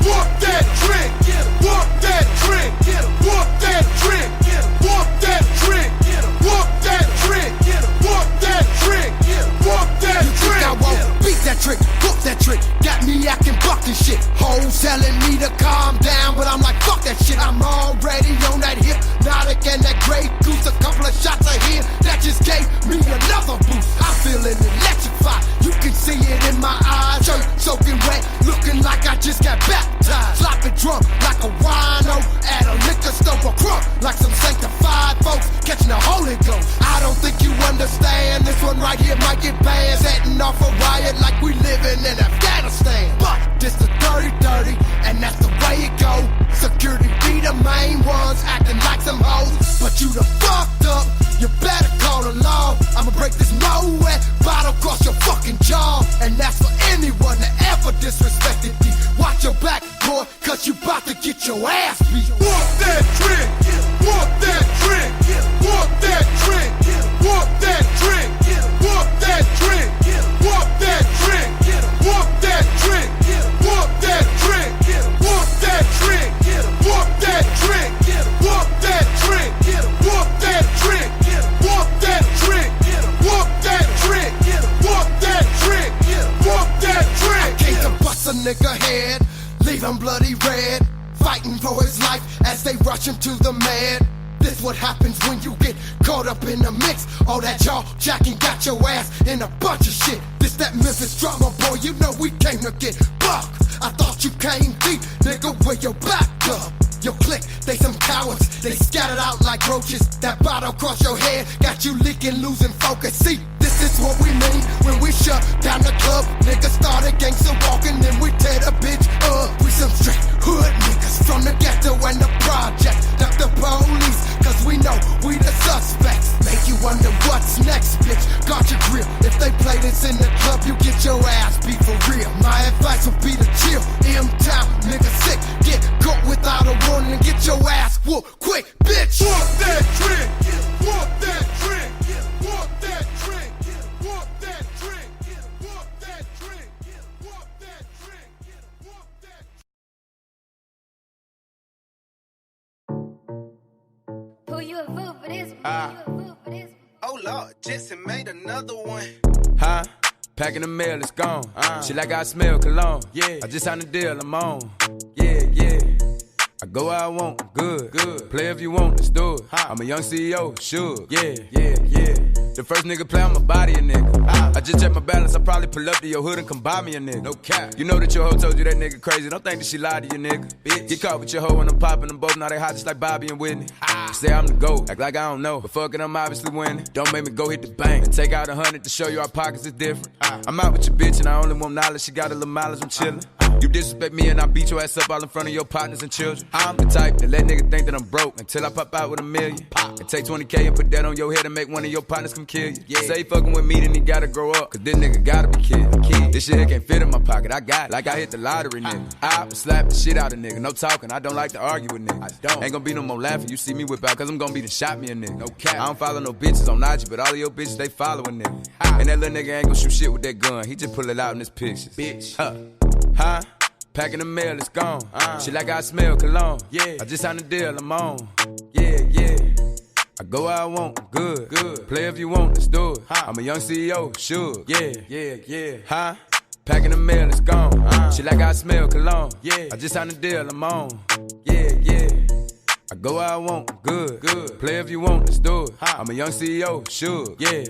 walk that trick, walk that trick, walk that trick, walk that trick, walk that trick, walk that trick. I won't beat that trick, whoop that trick. Got me acting buck and shit. Hoes telling me to calm down, but I'm like, fuck that shit. I'm already on that hypnotic and that Grey Goose. A couple of shots of here that just gave me another boost. I'm feeling electrified. You can see it in my eyes. Shirt soaking wet, looking like I just got baptized. Slopping drunk like a wino at a liquor store. Crunk like some sanctified folks catching the Holy Ghost. I don't think you understand. This one right here might get banned. Setting off a riot like we living in Afghanistan. But this the dirty, and that's the way it go. Security be the main ones, acting like some hoes. But you the fucked up, you better call the law. I'ma break this Moet bottle across your fucking jaw. And that's for anyone that ever disrespected me. Watch your back, boy, cause you bout to get your ass beat. Want that drink, want that drink, want that drink, want that drink, want that drink, want that drink, want that drink, want that drink, want that drink, want that drink, want that drink, want that drink, want that drink, want that drink, want that drink, want that drink. I came to bust a nigga head, leave him bloody red, fighting for his life as they rush him to the med. This what happens when you get caught up in the mix. All that jaw jacking got your ass in a bunch of shit. This that Memphis drama, boy, you know we came to get bucked. I thought you came deep, nigga, where your back up. Your clique, they some cowards, they scattered out like roaches. That bottle across your head got you leaking, losing focus. See, this is what we mean when we shut down the club. Niggas started gangsta walking, then we tear the bitch up. We some straight hood niggas from the ghetto and the project. Duck the police, cause we know we the suspects. Make you wonder what's next, bitch. Guard your grill. If they play this in the club, you get your ass beat for real. My advice would be to chill. M-Town, nigga sick. Get caught without a warning and get your ass whooped quick, bitch. Want that drink, want that drink, want that drink, want that drink, want that drink, want that drink, want that drink. Who you a fool for this? Oh Lord, Jetson made another one. Huh? Packing the mail, it's gone. She like I smell cologne. Yeah, I just signed a deal, I'm on. Yeah. I go where I want, good. Play if you want, let's do it. I'm a young CEO, sure. Yeah. The first nigga play on my body, a nigga. I just check my balance, I probably pull up to your hood and come buy me a nigga. No cap. You know that your hoe told you that nigga crazy. Don't think that she lied to you, nigga. Bitch. Get caught with your hoe and I'm popping them both. Now they hot just like Bobby and Whitney. Say I'm the GOAT, act like I don't know. But fuck it, I'm obviously winning. Don't make me go hit the bank and take out 100 to show you our pockets is different. I'm out with your bitch and I only want knowledge. She got a little mileage, I'm chillin'. You disrespect me and I beat your ass up all in front of your partners and children. I'm the type that let nigga think that I'm broke until I pop out with $1 million. And take 20K and put that on your head and make one of your partners come kill you. Yeah. Say fucking with me, then he gotta grow up, cause this nigga gotta be killed. This shit here can't fit in my pocket, I got it, like I hit the lottery, nigga. I would slap the shit out of nigga, no talking, I don't like to argue with niggas. I don't. Ain't gonna be no more laughing, you see me whip out, cause I'm gonna be the shot me a nigga. No cap. I don't follow no bitches on IG, but all of your bitches, they follow a nigga. And that little nigga ain't gonna shoot shit with that gun, he just pull it out in his pictures. Bitch. Huh? Packing the mail, it's gone. She like I smell cologne. Yeah, I just signed a deal, I'm on. Yeah. I go where I want, good. Play if you want, let's do it. I'm a young CEO, sure. Yeah. Huh? Packing the mail, it's gone. She like I smell cologne. Yeah, I just signed a deal, I'm on. Yeah. I go where I want, good. Play if you want, let's do it. I'm a young CEO, sure. Yeah.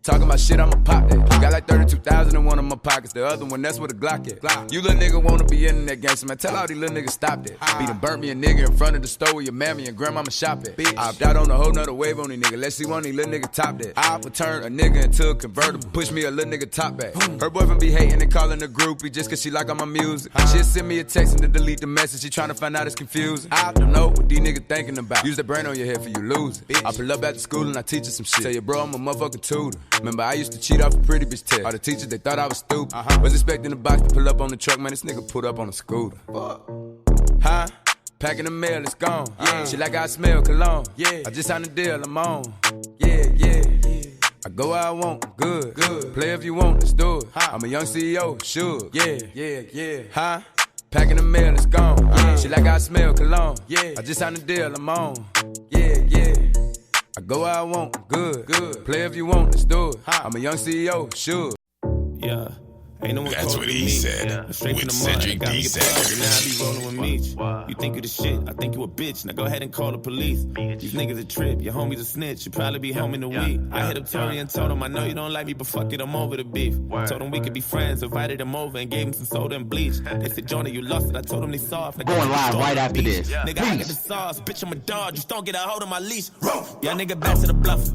Talking about shit, I'ma pop that. Got like 32,000 in one of my pockets. The other one, that's where the Glock at. You little nigga wanna be in that gangster, man. Tell all these little niggas stop that. Be done burnt me a nigga in front of the store where your mammy and grandmama shop at. I opt out on a whole nother wave on these niggas. Let's see one of these little niggas top that. I would turn a nigga into a convertible. Push me a little nigga top back. Her boyfriend be hating and calling a groupie just cause she like all my music. She'll send me a text and to delete the message. She tryna find out it's confusing. I don't know what these niggas thinking about. Use that brain on your head for you lose it. I pull up after school and I teach her some shit. Tell you bro, I'm a motherfucking tutor. Remember I used to cheat off a pretty bitch test. All the teachers, they thought I was stupid. Was expecting the box to pull up on the truck, man, this nigga put up on a scooter. Huh? Packing the mail, it's gone. She like I smell cologne. I just signed a deal, I'm on. Yeah. I go where I want, good. Play if you want, let's do it. I'm a young CEO, sure. Yeah. Huh? Packing the mail, it's gone. She like I smell cologne. I just signed a deal, I'm on. Yeah. I go where I want, good. Play if you want, let's do it. I'm a young CEO, sure. Yeah. Ain't no one That's colder what than he me. said. Straight With from the mud, Cedric got me D. a plug, and now I be Sanders. rolling with Meech. You think you the shit, I think you a bitch. Now go ahead and call the police. These niggas a trip, your homie's a snitch. You probably be home in the week. I hit up Tory and told him, I know you don't like me, but fuck it, I'm over the beef. Told him we could be friends, invited him over and gave him some soda and bleach. They said, Johnny, you lost it. I told him they soft. Going live right after this. Nigga, I got the sauce. Bitch, I'm a dog. Just don't get a hold of my leash. Yeah, nigga, back to the bluff.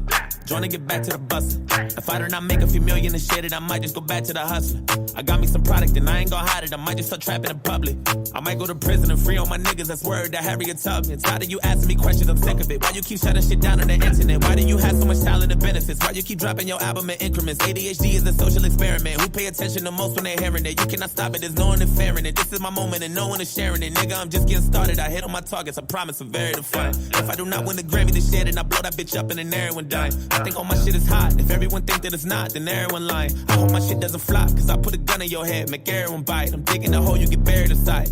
Johnny, get back to the bus. If I do not make a few million and shit, it, I might just go back to the hustle. I got me some product and I ain't gonna hide it. I might just start trapping in public. I might go to prison and free all my niggas. That's word that Harriet Tubman. Tired of you asking me questions, I'm sick of it. Why you keep shutting shit down on the internet? Why do you have so much talent and benefits? Why you keep dropping your album in increments? ADHD is a social experiment. Who pay attention the most when they hearing it? You cannot stop it, there's no one interfering it. This is my moment and no one is sharing it. Nigga, I'm just getting started. I hit on my targets, I promise I'm very defiant. If I do not win the Grammy this year, then I blow that bitch up and then everyone dying. I think all my shit is hot. If everyone think that it's not, then everyone lying. I hope my shit doesn't flop, cause I put a gun in your head, make everyone bite. I'm digging the hole, you get buried inside.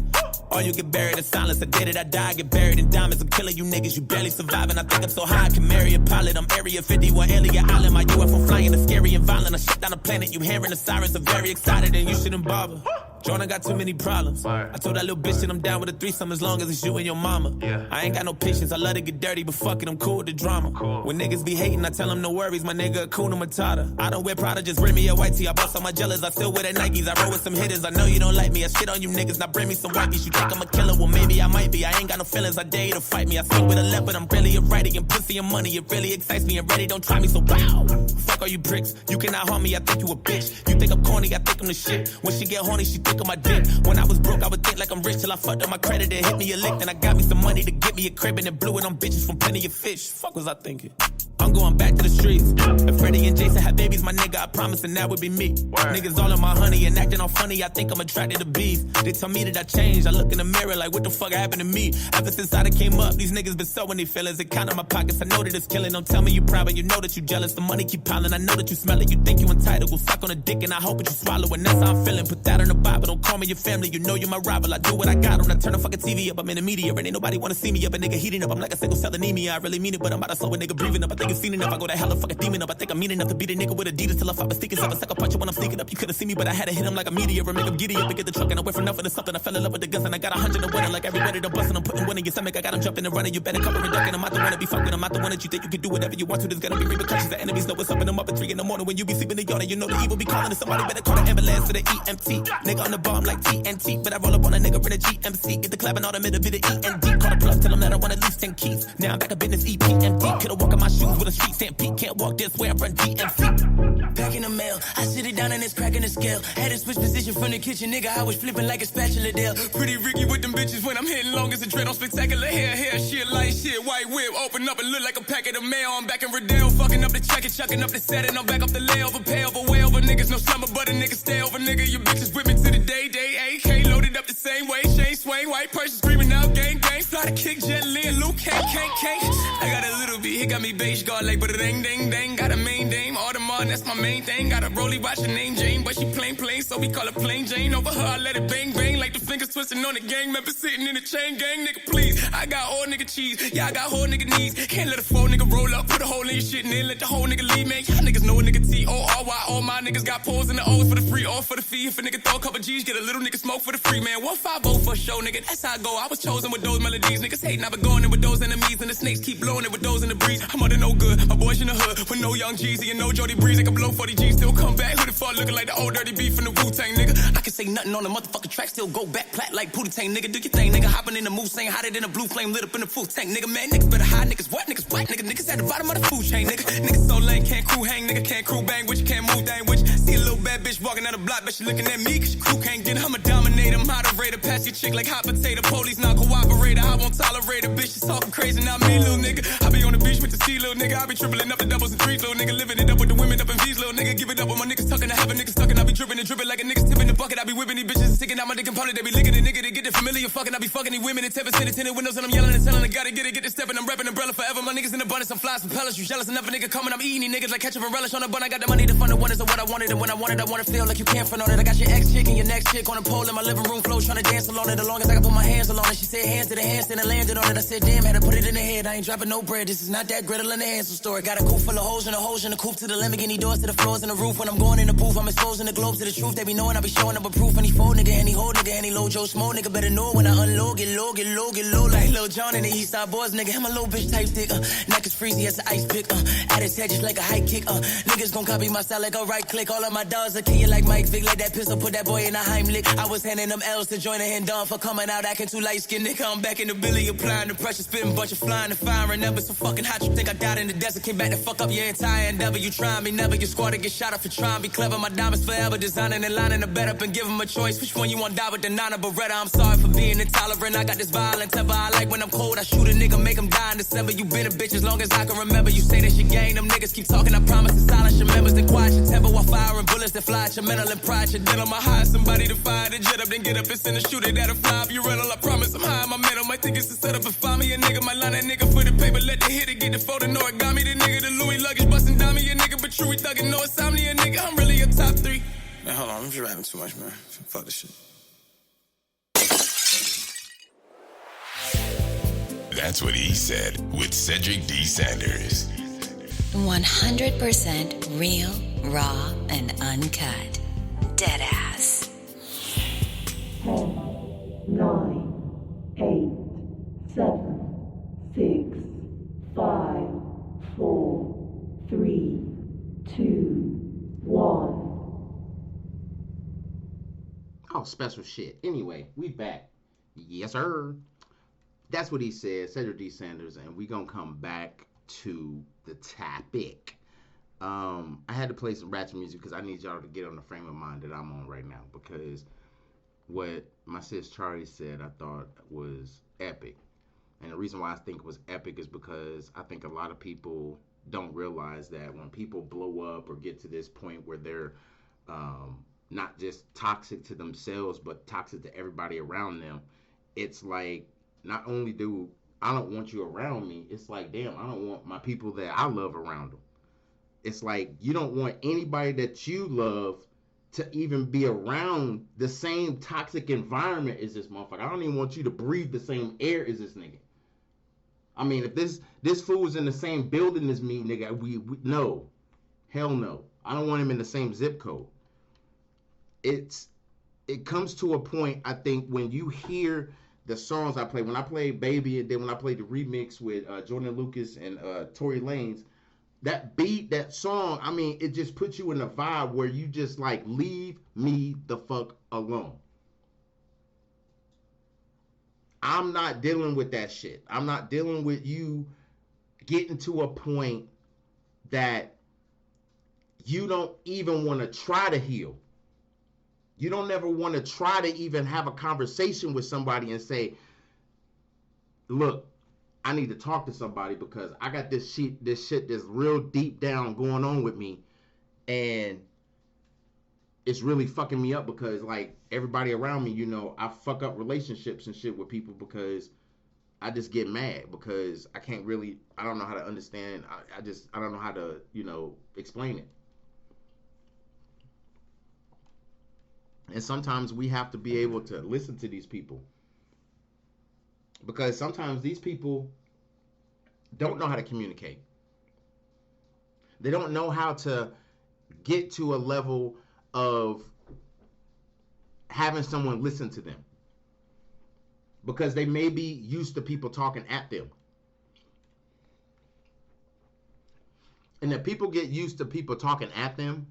Or you get buried in silence. I did it, I die, get buried in diamonds. I'm killing you niggas, you barely surviving. I think I'm so high, I can marry a pilot. I'm Area 51, Alien Island. My UFO flying is scary and violent. I shut down the planet, you hearing the sirens. I'm very excited and you shouldn't bother. Jonah got too many problems. I told that little bitch that I'm down with a threesome as long as it's you and your mama. I ain't got no patience, I love to get dirty, but fuck it, I'm cool with the drama. When niggas be hating, I tell them no worries, my nigga Akuna Matata. I don't wear Prada, just bring me a white tee. I bought some my jealous, I still wear the Nikes. I roll with some hitters, I know you don't like me. I shit on you niggas, now bring me some whiteys. You think I'm a killer, well maybe I might be. I ain't got no feelings, I dare you to fight me. I sing with a left, but I'm really a righty. And pussy and money, it really excites me. And ready, don't try me, so wow. Fuck all you bricks, you cannot harm me, I think you a bitch. You think I'm corny, I think I'm the shit. When she get horny, she think of my dick. When I was broke, I would think like I'm rich till I fucked up my credit and hit me a lick. Then I got me some money to get me a crib and then blew it on bitches from plenty of fish. Fuck was I thinking? I'm going back to the streets. If Freddie and Jason had babies, my nigga, I promise, and that would be me. Niggas all in my honey and acting all funny. I think I'm attracted to beef. They tell me that I changed. I look in the mirror like, what the fuck happened to me? Ever since I came up, these niggas been sowing their feelings. It count in my pockets. I know that it's killing. Don't tell me you proud, but you know that you jealous. The money keep piling. I know that you smell it. You think you entitled. Go suck on a dick and I hope that you swallow. And that's how I'm feeling. Put that on the Bible. Don't call me your family. You know you're my rival. I do what I got. When I turn the fucking TV up, I'm in the media. And ain't nobody wanna see me up. A nigga heating up. I'm like a single cell anemia. I really mean it, but I'm about to slow a nigga breathing up. I think it's seen enough. I go to hell and fuck a demon up. I think I'm mean enough to beat a nigga with Adidas till I fight my stickers up. I suck a punch when I'm sneaking up. You couldn't see me, but I had to hit him like a meteor and make him giddy up and get the truck. And I went from nothing to something. I fell in love with the guns and I got 100 to win. Like everybody to bust and I'm putting one in your stomach. I got him jumping and running. You better cover and ducking. I'm not the one to be fucking. I'm not the one that you think you can do whatever you want to. There's gonna be repercussions. The enemies know what's up and I'm up at 3 in the morning when you be sleeping in the yard. And you know the evil be calling. And somebody better call the ambulance to the EMT. Nigga on the bomb like TNT. But I roll up on a nigga in a GMC. Get the clap and all the middle bit of END. Call the plug, tell them that I want at least 10 keys. Now I'm back up in this EPMD. Could've walk in my shoes with a street stampede. Can't walk this way, I run DMC. Back in the mail, I sit it down and it's cracking the scale. Had to switch position from the kitchen, nigga. I was flipping like a spatula Dale. Pretty Ricky with them bitches when I'm hitting long as a dread on spectacular hair, shit, light shit, white whip, open up and look like a packet of mail. I'm back in Riddell, fucking up the check and chucking up the set, and I'm back off the layover, pay over, way over, niggas no slumber, but a nigga stay over, nigga. Your bitches with me to the day, AK loaded up the same way, chain swing, white person screaming out, gang, fly to kick, Jet Li and Luke, can't. I got a little beat, he got me beige guard like, but it ding, got a main dame, Audemars, that's my main thing. Got a rollie, watch her name Jane, but she plain, so we call her plain Jane. Over her, I let it bang, like the fingers twisting on the gang member sitting in the chain gang, nigga, please. I got old nigga cheese, yeah, I got whole nigga knees. Can't let a full nigga roll up, put a hole in your shit and then let the whole nigga leave, man. Y'all niggas know a nigga T-O-R-Y, all my niggas got pulls in the O's for the free, all for the fee. If a nigga throw a couple G's, get a little nigga smoke for the free, man. 150 for a show, nigga, that's how I go. I was chosen with those melodies, niggas hating, I been going in with those enemies, and the snakes keep blowing it with those in the breeze. I'm under no good, my boys in the hood, with no young Jeezy and no Jody Breeze. I can blow 40 G's, still come back, who the fuck looking like the old dirty beef from the Wu-Tang, nigga. I can say nothing on the motherfucking track, still go back plat like Pootie Tang, nigga. Do your thing, nigga, hopping in the move, saying hotter than a blue flame lit up in the full tank, nigga. Man, niggas better hide, niggas what, niggas black, niggas at the bottom of the food chain, nigga. Niggas so lame, can't crew hang, nigga, can't crew bang, which you can't move, dang, which. See a little bad bitch walking down the block, but she looking at me, cause your crew can't get her. I'm a dominator, moderator, pass your chick like hot potato, police not cooperator, I won't tolerate a bitch that's talking crazy, not me, little nigga. I be on the beach with the sea, little nigga, I be tripling up the doubles and threes, little nigga, living it up with the women up in V's, little nigga, give it up with my niggas tucking, I have a niggas tucking, I be dripping and dripping like a niggas tipping the bucket, I be whipping these bitches, sticking out my dick component, they be licking the nigga to get the it familiar, fucking, I be fucking these women in 10% tinted windows and I'm yelling and telling I gotta get it stepping, I'm repping umbrella forever. My niggas in abundance, I'm flies, propellers. You jealous enough, a nigga coming, I'm eating these niggas like ketchup and relish on the bun. I got the money to fund the wonders of what I wanted, and when I wanted, I wanna feel like you can't front on it. I got your ex chick and your next chick on a pole in my living room floor, trying to dance along it. The longest I can put my hands along it. She said hands to the handstand and landed on it. I said damn, had to put it in the head. I ain't dropping no bread. This is not that griddle in the Hansel story. Got a coupe full of holes in the coupe to the Lamborghini doors to the floors and the roof. When I'm going in the booth, I'm exposing the globes to the truth. They be knowing I be showing up a proof. Any fold nigga, any hold nigga, any low Joe Smo nigga better know when I unload, get low, get low, get low like Lil Jon in the East Side Boys nigga. I'm a little bitch type stick, neck is freezy as an ice pick, at his head just like a high kick, niggas gon' copy my style like a right click. All of my dogs are killing like Mike Vick, like that pistol, put that boy in a Heimlich. I was handing them L's to join a hand down for coming out acting too light skinned nigga. I'm back in the Billy, applying the pressure, spitting bunch of flying and firing never so fucking hot. You think I died in the desert, came back to fuck up your entire endeavor. You try me, never, your squad to get shot up for trying to be clever. My diamonds forever, designing and lining the bed up and give them a choice. Which one you want, die with the Nana Beretta? I'm sorry for being intolerant, I got this violent temper. I like when I'm cold, I shoot a nigga, make him die in December. You been a bitch as long as I can remember. You say that you gain, them niggas keep talking, I promise to silence your members. Then quiet your temper while firing bullets that fly at your mental and pride. Your deal on my high, somebody to fire the jet up, then get up and send a shooter that'll fly up your rental. I promise I'm high, my mental, might think it's a setup and find me a nigga. Might line that nigga for the paper, let the hitter get the photo, know it got me. The nigga, the Louis luggage, bustin' dummy, a nigga, but true, we thuggin', no insomnia, nigga, I'm really a top 3. Man, hold on, I'm just rapping too much, man. Fuck this shit. That's what he said with Cedric D. Sanders. 100% real, raw, and uncut. Deadass. 10, 9, 8, 7, 6, 5, 4, 3, 2, 1. Oh, special shit. Anyway, we back. Yes, sir. That's what he said, Cedric D. Sanders, and we gonna come back to the topic. I had to play some ratchet music because I need y'all to get on the frame of mind that I'm on right now, because what my sis Charlie said I thought was epic. And the reason why I think it was epic is because I think a lot of people don't realize that when people blow up or get to this point where they're not just toxic to themselves, but toxic to everybody around them, it's like, not only do I don't want you around me, it's like, damn, I don't want my people that I love around them. It's like, you don't want anybody that you love to even be around the same toxic environment as this motherfucker. I don't even want you to breathe the same air as this nigga. I mean, if this fool is in the same building as me, nigga, we no. Hell no. I don't want him in the same zip code. It comes to a point, I think, when you hear the songs I play, when I play Baby, and then when I played the remix with Jordan Lucas and Tory Lanez, that beat, that song, I mean, it just puts you in a vibe where you just like, leave me the fuck alone. I'm not dealing with that shit. I'm not dealing with you getting to a point that you don't even want to try to heal. You don't ever want to try to even have a conversation with somebody and say, look, I need to talk to somebody because I got this shit that's real deep down going on with me, and it's really fucking me up because, like, everybody around me, you know, I fuck up relationships and shit with people because I just get mad because I don't know how to understand. I don't know how to, you know, explain it. And sometimes we have to be able to listen to these people, because sometimes these people don't know how to communicate. They don't know how to get to a level of having someone listen to them, because they may be used to people talking at them. And if people get used to people talking at them,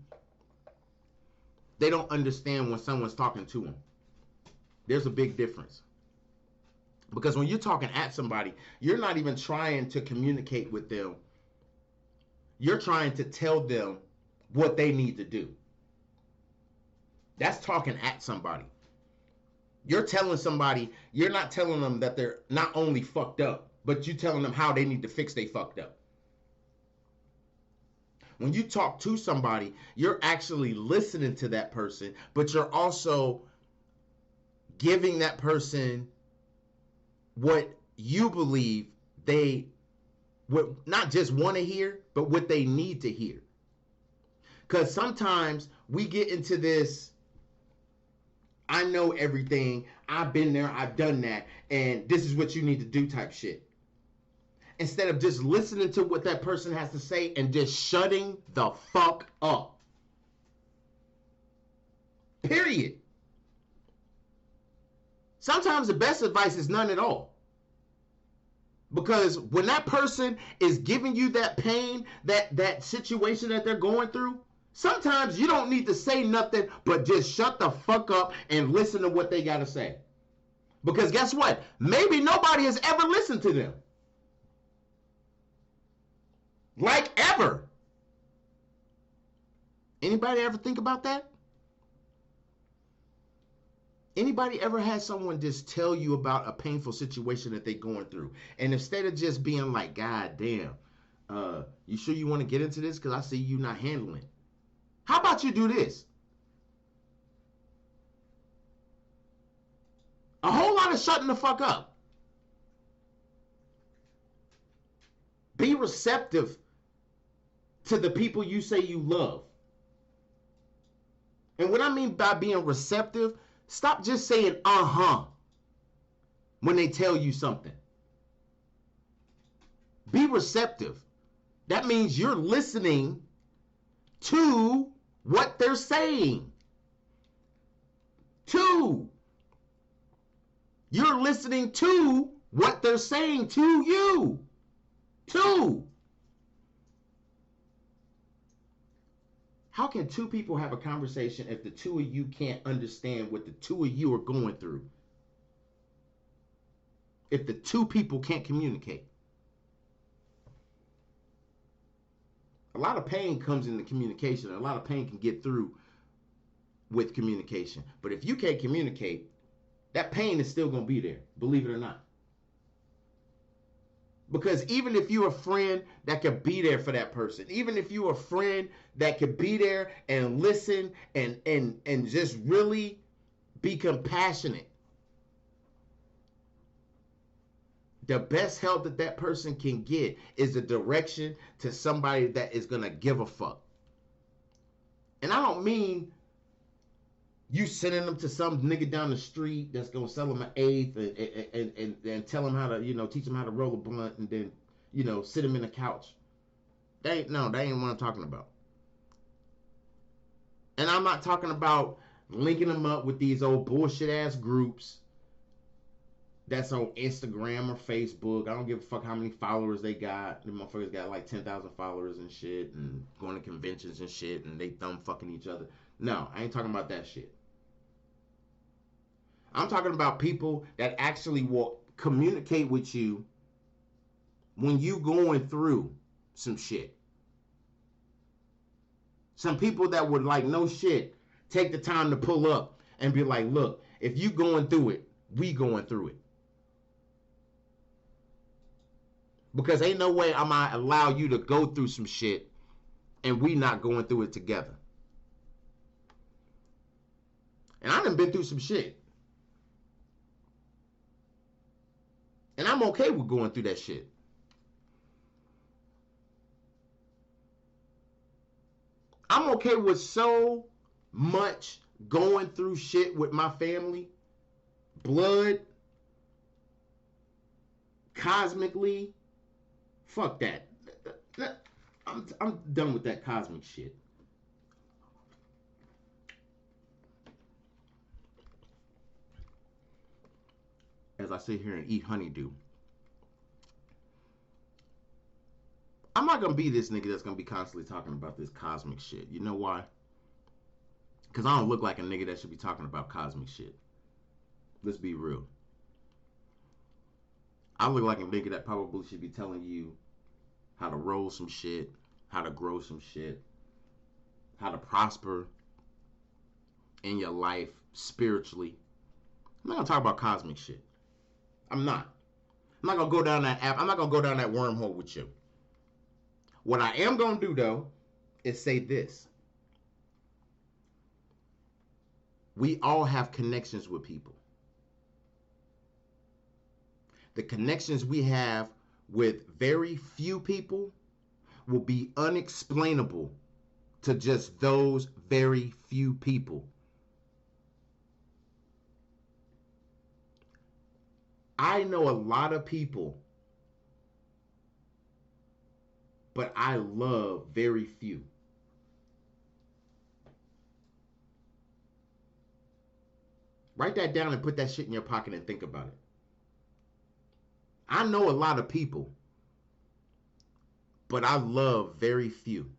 they don't understand when someone's talking to them. There's a big difference. Because when you're talking at somebody, you're not even trying to communicate with them. You're trying to tell them what they need to do. That's talking at somebody. You're telling somebody, you're not telling them that they're not only fucked up, but you're telling them how they need to fix they fucked up. When you talk to somebody, you're actually listening to that person, but you're also giving that person what you believe they would not just want to hear, but what they need to hear. Because sometimes we get into this, I know everything, I've been there, I've done that, and this is what you need to do type shit. Instead of just listening to what that person has to say and just shutting the fuck up. Period. Sometimes the best advice is none at all. Because when that person is giving you that pain, that situation that they're going through, sometimes you don't need to say nothing but just shut the fuck up and listen to what they got to say. Because guess what? Maybe nobody has ever listened to them. Like ever. Anybody ever think about that? Anybody ever had someone just tell you about a painful situation that they're going through? And instead of just being like, God damn, you sure you want to get into this? Because I see you not handling it. How about you do this? A whole lot of shutting the fuck up. Be receptive to the people you say you love. And what I mean by being receptive, stop just saying uh-huh when they tell you something. Be receptive. That means you're listening to what they're saying. You're listening to what they're saying to you. How can two people have a conversation if the two of you can't understand what the two of you are going through? If the two people can't communicate? A lot of pain comes in the communication. A lot of pain can get through with communication. But if you can't communicate, that pain is still going to be there, believe it or not. Because even if you're a friend that could be there for that person, even if you're a friend that could be there and listen and just really be compassionate, the best help that that person can get is a direction to somebody that is going to give a fuck. And I don't mean you sending them to some nigga down the street that's going to sell them an eighth and tell them how to, teach them how to roll a blunt and then, sit them in the couch. That ain't what I'm talking about. And I'm not talking about linking them up with these old bullshit ass groups that's on Instagram or Facebook. I don't give a fuck how many followers they got. The motherfuckers got like 10,000 followers and shit and going to conventions and shit and they thumb fucking each other. No, I ain't talking about that shit. I'm talking about people that actually will communicate with you when you going through some shit. Some people that would like no shit take the time to pull up and be like, look, if you going through it, we going through it. Because ain't no way I might allow you to go through some shit and we not going through it together. And I done been through some shit. And I'm okay with going through that shit. I'm okay with so much going through shit with my family. Blood. Cosmically. Fuck that. I'm done with that cosmic shit. As I sit here and eat honeydew, I'm not going to be this nigga that's going to be constantly talking about this cosmic shit. You know why? Because I don't look like a nigga that should be talking about cosmic shit. Let's be real. I look like a nigga that probably should be telling you how to roll some shit, how to grow some shit, how to prosper in your life spiritually. I'm not going to talk about cosmic shit. I'm not going to go down that app. I'm not going to go down that wormhole with you. What I am going to do, though, is say this. We all have connections with people. The connections we have with very few people will be unexplainable to just those very few people. I know a lot of people, but I love very few. Write that down and put that shit in your pocket and think about it. I know a lot of people, but I love very few.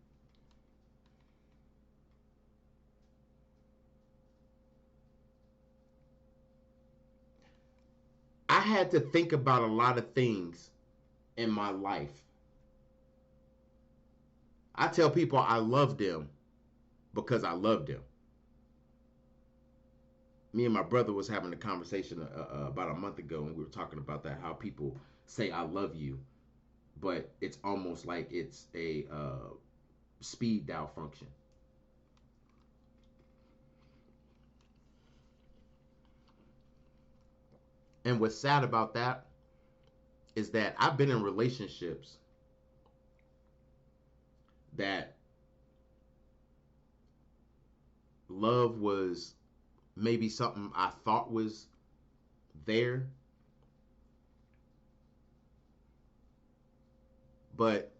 I had to think about a lot of things in my life. I tell people I love them because I love them. Me and my brother was having a conversation about a month ago, and we were talking about that, how people say I love you, but it's almost like it's a speed dial function. And what's sad about that is that I've been in relationships that love was maybe something I thought was there, but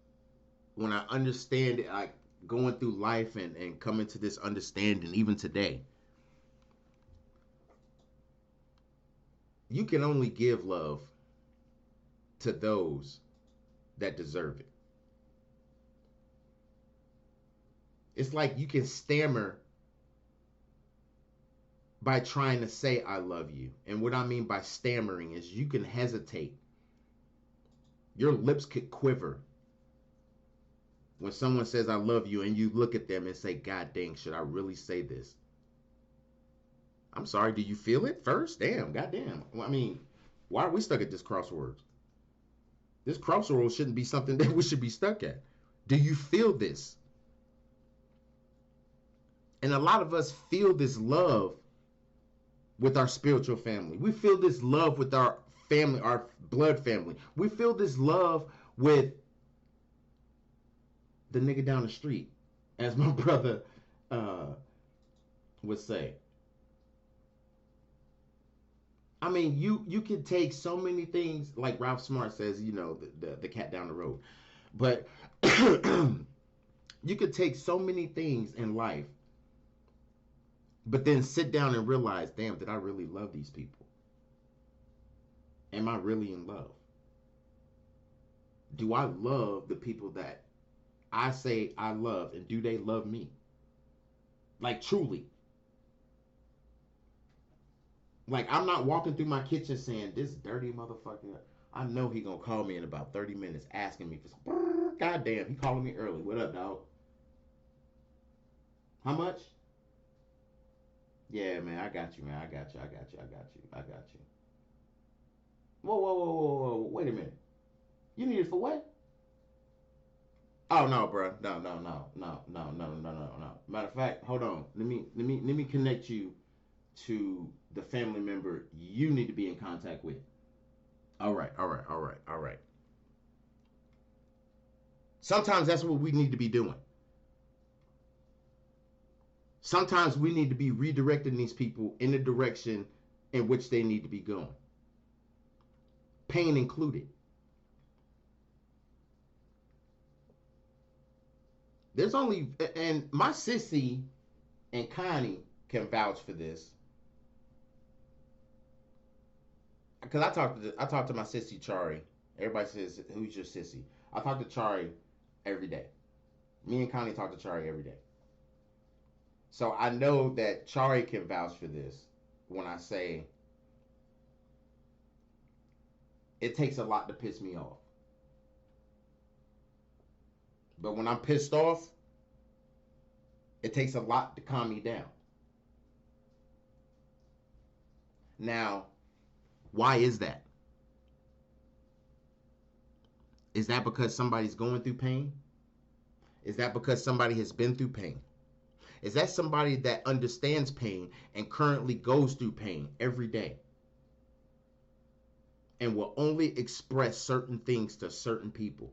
when I understand it, like going through life and coming to this understanding, even today, you can only give love to those that deserve it. It's like you can stammer by trying to say I love you. And what I mean by stammering is you can hesitate. Your lips could quiver when someone says I love you, and you look at them and say, God dang, should I really say this? I'm sorry, do you feel it first? Damn, goddamn. Well, I mean, why are we stuck at this crossroads? This crossroads shouldn't be something that we should be stuck at. Do you feel this? And a lot of us feel this love with our spiritual family. We feel this love with our family, our blood family. We feel this love with the nigga down the street, as my brother would say. I mean, you can take so many things, like Ralph Smart says, you know, the cat down the road. But you could take so many things in life, but then sit down and realize, damn, did I really love these people? Am I really in love? Do I love the people that I say I love, and do they love me? Like, truly. Like, I'm not walking through my kitchen saying, this dirty motherfucker, I know he gonna call me in about 30 minutes asking me for some, goddamn, he calling me early. What up, dog? How much? Yeah, man, I got you, man. I got you. Whoa. Wait a minute. You need it for what? Oh, no, bro. No. Matter of fact, hold on. Let me connect you to the family member you need to be in contact with. All right. Sometimes that's what we need to be doing. Sometimes we need to be redirecting these people in the direction in which they need to be going. Pain included. There's only, and my sissy and Connie can vouch for this. Because I talk to my sissy Chari. Everybody says, who's your sissy? I talk to Chari every day. Me and Connie talk to Chari every day. So I know that Chari can vouch for this when I say it takes a lot to piss me off. But when I'm pissed off, it takes a lot to calm me down. Now, why is that? Is that because somebody's going through pain? Is that because somebody has been through pain? Is that somebody that understands pain and currently goes through pain every day? and will only express certain things to certain people?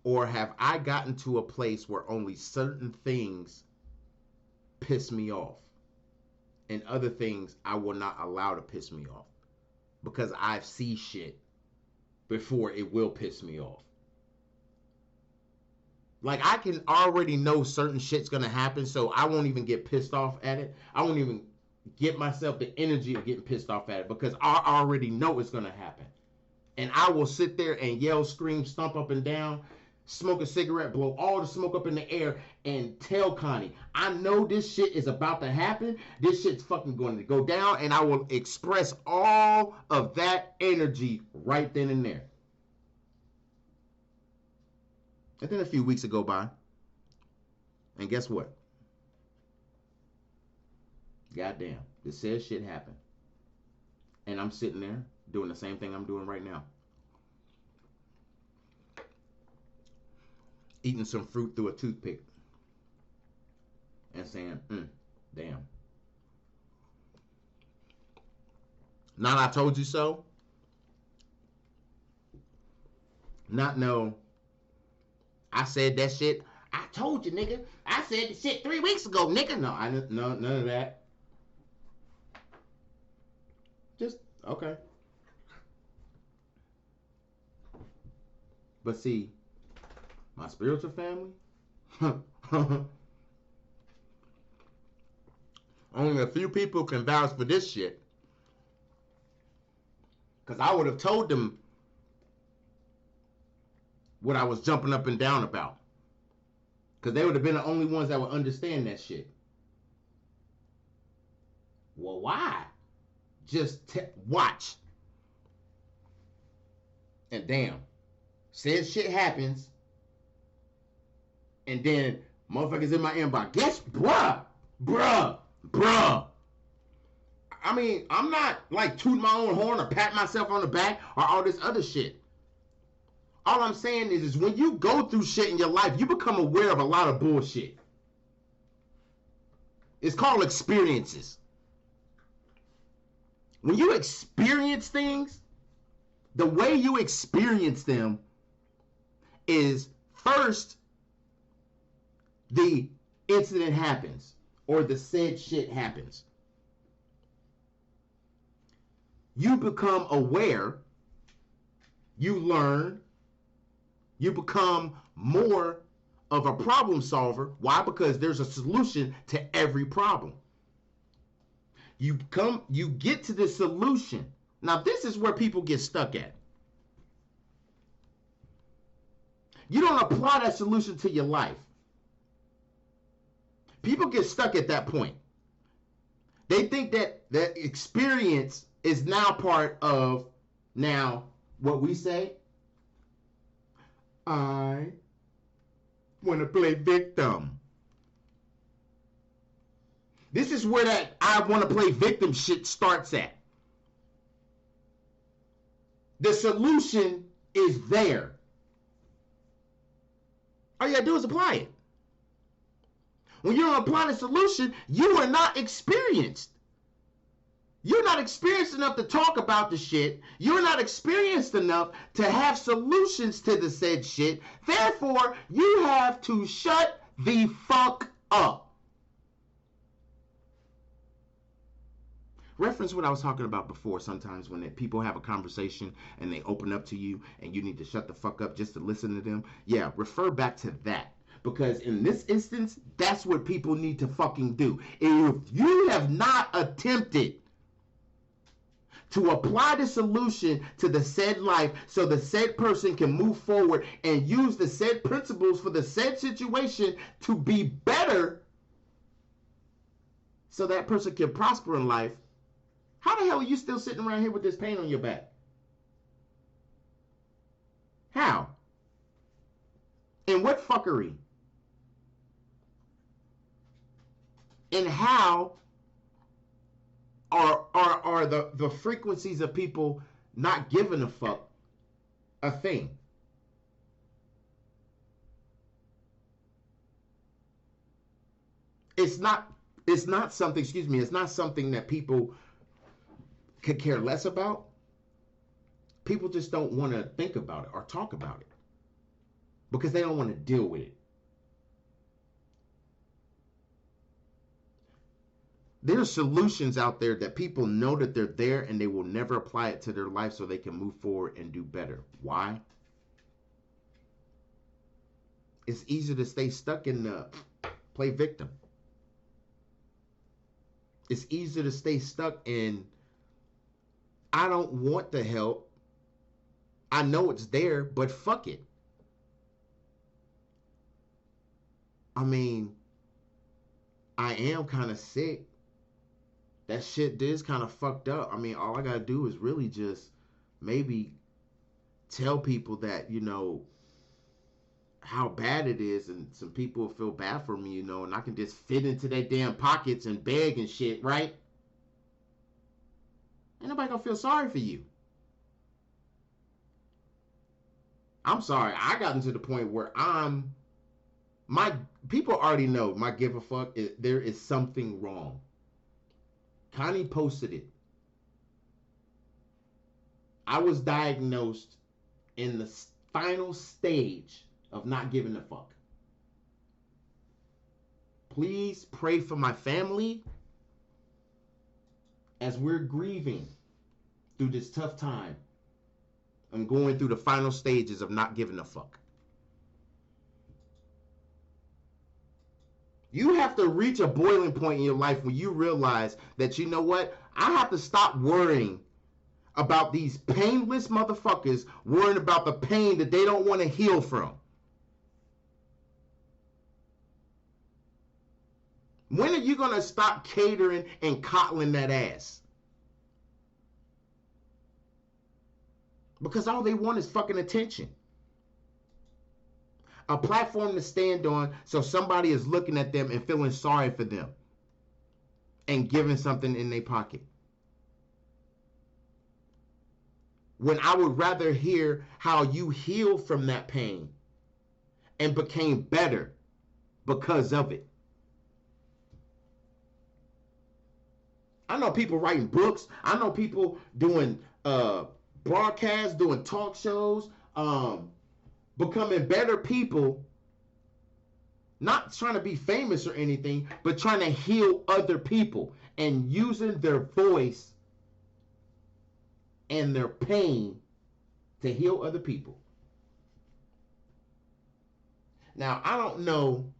Or have I gotten to a place where only certain things piss me off and other things I will not allow to piss me off because I've seen shit before it will piss me off? Like, I can already know certain shit's gonna happen, so I won't even get pissed off at it. I won't even get myself the energy of getting pissed off at it because I already know it's gonna happen. And I will sit there and yell, scream, stomp up and down, smoke a cigarette, blow all the smoke up in the air, and tell Connie, I know this shit is about to happen. This shit's fucking going to go down, and I will express all of that energy right then and there. And then a few weeks go by, and guess what? Goddamn, the said shit happened. And I'm sitting there doing the same thing I'm doing right now. Eating some fruit through a toothpick. And saying, damn. Not I told you so. Not no, I said that shit. I told you, nigga. I said the shit 3 weeks ago, nigga. No, none of that. Just, okay. But see, my spiritual family, only a few people can vouch for this shit. Because I would have told them what I was jumping up and down about. Because they would have been the only ones that would understand that shit. Well, why? Just watch. And damn. Said shit happens. And then motherfuckers in my inbox. Guess, bruh. I mean, I'm not like tooting my own horn or pat myself on the back or all this other shit. All I'm saying is when you go through shit in your life, you become aware of a lot of bullshit. It's called experiences. When you experience things, the way you experience them is first the incident happens or the said shit happens. You become aware, you learn, you become more of a problem solver. Why? Because there's a solution to every problem. You get to the solution. Now, this is where people get stuck at. You don't apply that solution to your life. People get stuck at that point. They think that the experience is now part of what we say. I want to play victim. This is where that I want to play victim shit starts at. The solution is there. All you gotta do is apply it. When you don't apply the solution, you are not experienced. You're not experienced enough to talk about the shit. You're not experienced enough to have solutions to the said shit. Therefore, you have to shut the fuck up. Reference what I was talking about before. Sometimes when people have a conversation and they open up to you and you need to shut the fuck up just to listen to them. Yeah, refer back to that. Because in this instance, that's what people need to fucking do. If you have not attempted to apply the solution to the said life so the said person can move forward and use the said principles for the said situation to be better so that person can prosper in life, how the hell are you still sitting around here with this pain on your back? How? And what fuckery? And how are the frequencies of people not giving a fuck a thing? It's not something, it's not something that people could care less about, people just don't want to think about it or talk about it because they don't want to deal with it. There's solutions out there that people know that they're there and they will never apply it to their life so they can move forward and do better. Why? It's easy to stay stuck in the play victim. It's easy to stay stuck in, I don't want the help. I know it's there, but fuck it. I mean, I am kind of sick. That shit is kind of fucked up. I mean, all I gotta do is really just maybe tell people that, you know, how bad it is, and some people will feel bad for me, you know, and I can just fit into their damn pockets and beg and shit, right? Ain't nobody gonna feel sorry for you. I'm sorry. I got into the point where my people already know my give a fuck. There is something wrong. Connie posted it. I was diagnosed in the final stage of not giving a fuck. Please pray for my family as we're grieving through this tough time. I'm going through the final stages of not giving a fuck. You have to reach a boiling point in your life when you realize that, you know what? I have to stop worrying about these painless motherfuckers worrying about the pain that they don't want to heal from. When are you going to stop catering and coddling that ass? Because all they want is fucking attention. A platform to stand on so somebody is looking at them and feeling sorry for them and giving something in their pocket. When I would rather hear how you healed from that pain and became better because of it. I know people writing books. I know people doing broadcasts, doing talk shows, becoming better people, not trying to be famous or anything, but trying to heal other people and using their voice and their pain to heal other people. Now, I don't know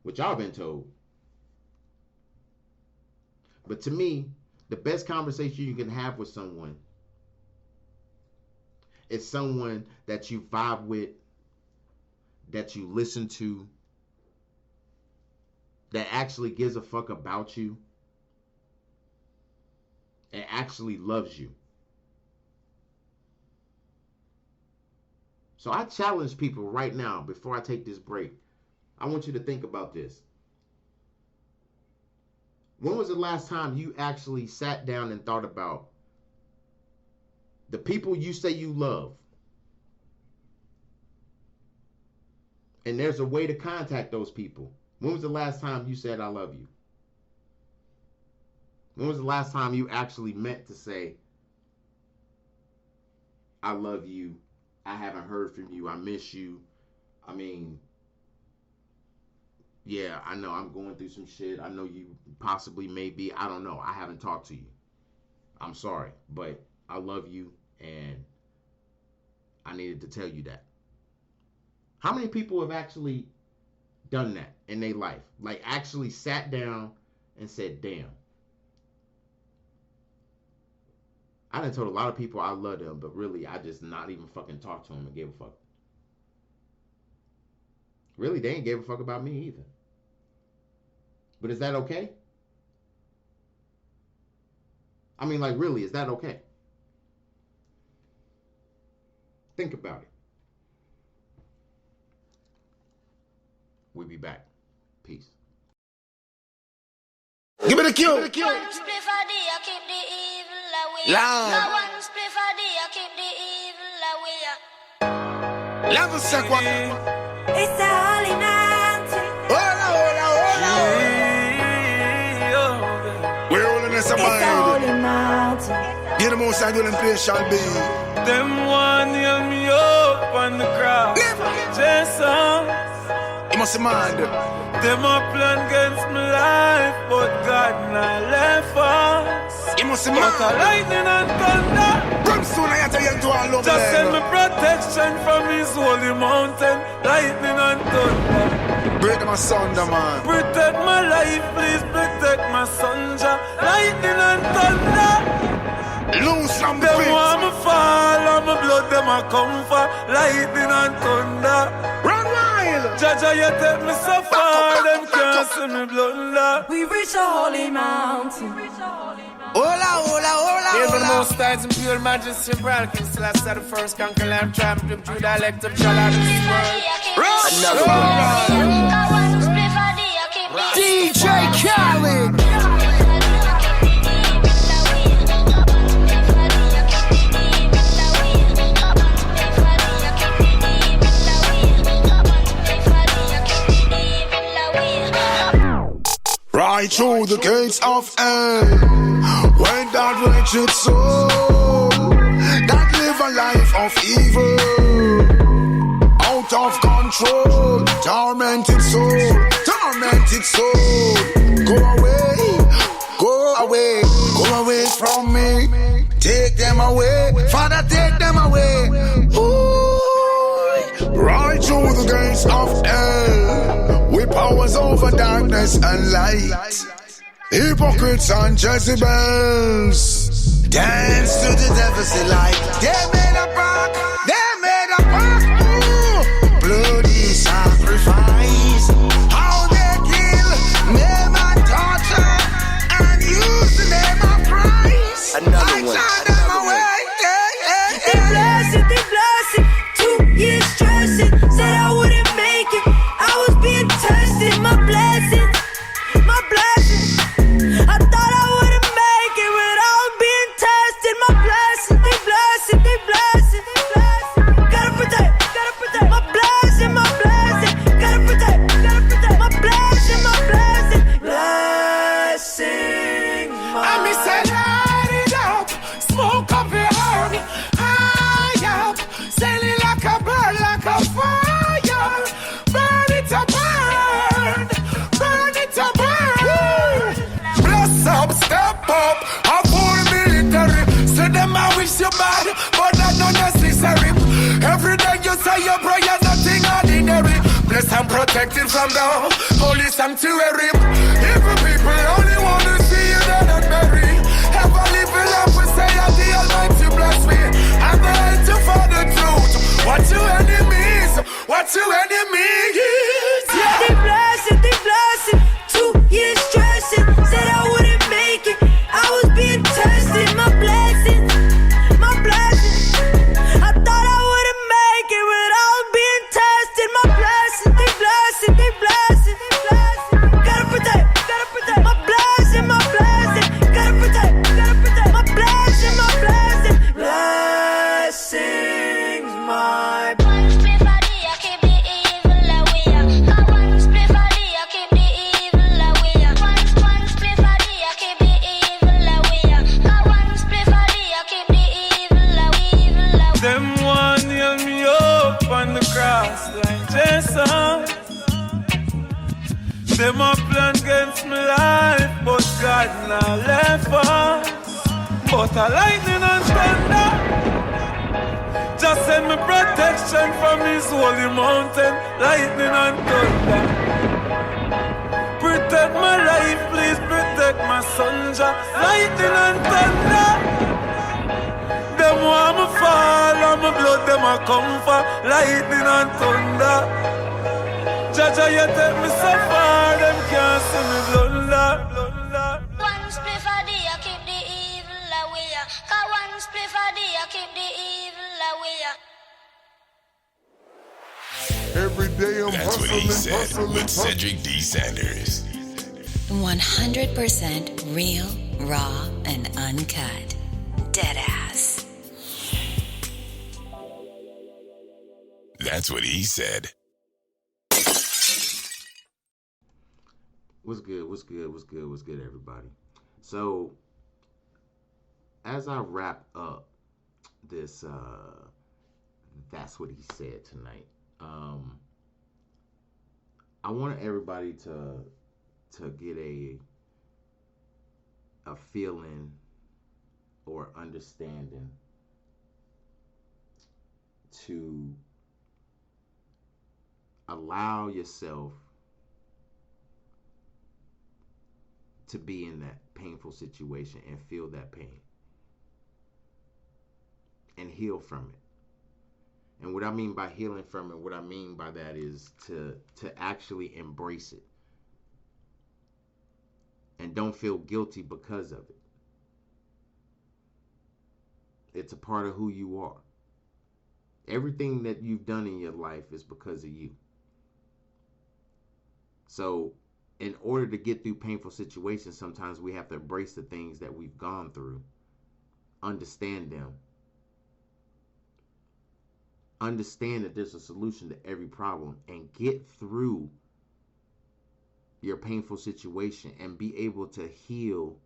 what y'all been told, but to me, the best conversation you can have with someone is someone that you vibe with, that you listen to, that actually gives a fuck about you, and actually loves you. So I challenge people right now, before I take this break, I want you to think about this. When was the last time you actually sat down and thought about the people you say you love? And there's a way to contact those people. When was the last time you said, I love you? When was the last time you actually meant to say, I love you, I haven't heard from you, I miss you? I mean, yeah, I know I'm going through some shit. I know you possibly may be. I don't know. I haven't talked to you. I'm sorry, but I love you, and I needed to tell you that. How many people have actually done that in their life? Like, actually sat down and said, damn. I done told a lot of people I love them, but really, I just not even fucking talked to them and gave a fuck. Really, they ain't gave a fuck about me either. But is that okay? I mean, like, really, is that okay? Think about it. We'll be back. Peace. Give me the cue. One spliff a day, I keep the evil away. No one spliff a day, I keep the evil away. Level second. It's a holy night. We're rolling in some It's a holy mountain. most I dwelling place shall be. Them one nail me up on the cross. Jason, You must mind. them a plan against my life, but God not left us. You must But a lightning and thunder. Brimstone, I tell you to all over Just send me there. protection from his holy mountain. Lightning and thunder. Break them asunder, man. Protect my life, please protect my son. Jah. Lightning and thunder. Loose from the Them pit. want me fall and my blood them a come for. Lightning and thunder. Run wild. Jaja, you take me so far, them can't see me blunder. We reach a holy mountain. Hola, hola, hola, Hail the hola. most tides and pure majesty, broad King Celestia, the first conquer lamb, champion, true dialect of Jala, this world. DJ Khaled. Right through the gates of hell went that wretched soul that live a life of evil, out of control, tormented soul, tormented soul. Go away, go away, go away from me. Take them away, Father, take them away. Ooh, right through the gates of hell, with powers over darkness and light. Hypocrites and Jezebels dance to the devil's delight. They made a pact, they made a pact. Ooh, bloody sacrifice. How they kill, name and torture, and use the name of Christ. Another one. Them away. They blasted, 2 years stressing. Said I wouldn't make it. I was being tested. My blessings, my blessings. I thought I wouldn't make it without being tested. My blessings, they blasted, they blasted, they blasted. Gotta protect my blessing, my blessing. Gotta protect my blessing, my blessing. Blessing, I miss a light it up, smoke up your heart, high up, sailing like a bird, like a fire. Burn it to burn, burn it to burn. Bless up, step up, a full military. Say them I wish you bad, but that not necessary. Every day you say your prayer, nothing ordinary. Blessed and protected from the holy sanctuary. Evil people only want to see you dead and buried. Ever live a life we say that the Almighty bless me. I'm the head to for the truth. What you enemies? What you enemies? yeah. They blasted, 2 years stressing. Said I wouldn't make it. I was being tested. My blessings, my blessings. I thought I wouldn't make it without being tested. My blessings, they blasted, they blasted, they blasted. Gotta protect my blessing, my blessing. Gotta protect my blessing, my blessing. Blessings, my Them one nail me up on the cross like Jason. Them a plan against my life, but God not left us. But a lightning and thunder. Just send me protection from his holy mountain. Lightning and thunder. Protect my life, please protect my son. Jah. Lightning and thunder. Them want me fall and my blood them a come for. Lightning and thunder. Jaja, you take me so far, them can't see me blunder. One spliff a day, I keep the evil away. Cause one spliff a day, I keep the evil away. Every day I'm That's what he hustling, said with Cedric D. Sanders. 100% real, raw, and uncut. Deadass. That's what he said. What's good, everybody? So, as I wrap up this, that's what he said tonight. I want everybody to get a feeling or understanding to allow yourself to be in that painful situation and feel that pain and heal from it. And what I mean by healing from it, what I mean by that is to actually embrace it. And don't feel guilty because of it. It's a part of who you are. Everything that you've done in your life is because of you. So, in order to get through painful situations, sometimes we have to embrace the things that we've gone through, understand them, understand that there's a solution to every problem, and get through your painful situation and be able to heal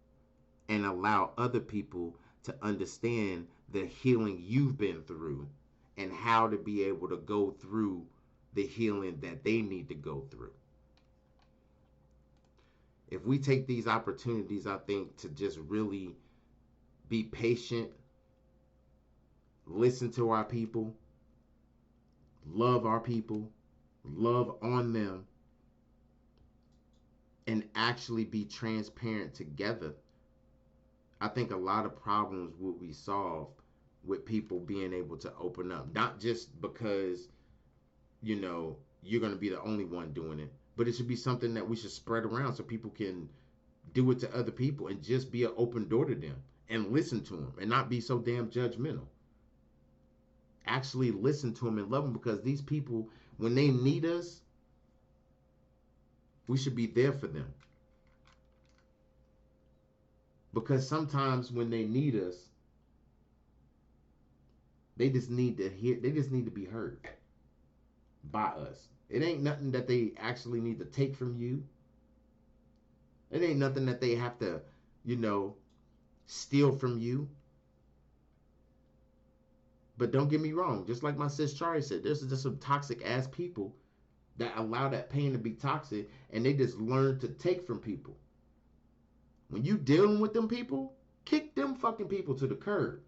and allow other people to understand the healing you've been through and how to be able to go through the healing that they need to go through. If we take these opportunities, I think, to just really be patient, listen to our people, love our people, love on them, and actually be transparent together, I think a lot of problems will be solved with people being able to open up. Not just because, you're going to be the only one doing it, but it should be something that we should spread around so people can do it to other people and just be an open door to them and listen to them and not be so damn judgmental. Actually listen to them and love them, because these people, when they need us, we should be there for them. Because sometimes when they need us, they just need to be heard by us. It ain't nothing that they actually need to take from you. It ain't nothing that they have to, steal from you. But don't get me wrong, just like my sis Chari said, there's just some toxic ass people that allow that pain to be toxic, and they just learn to take from people. When you dealing with them people, kick them fucking people to the curb.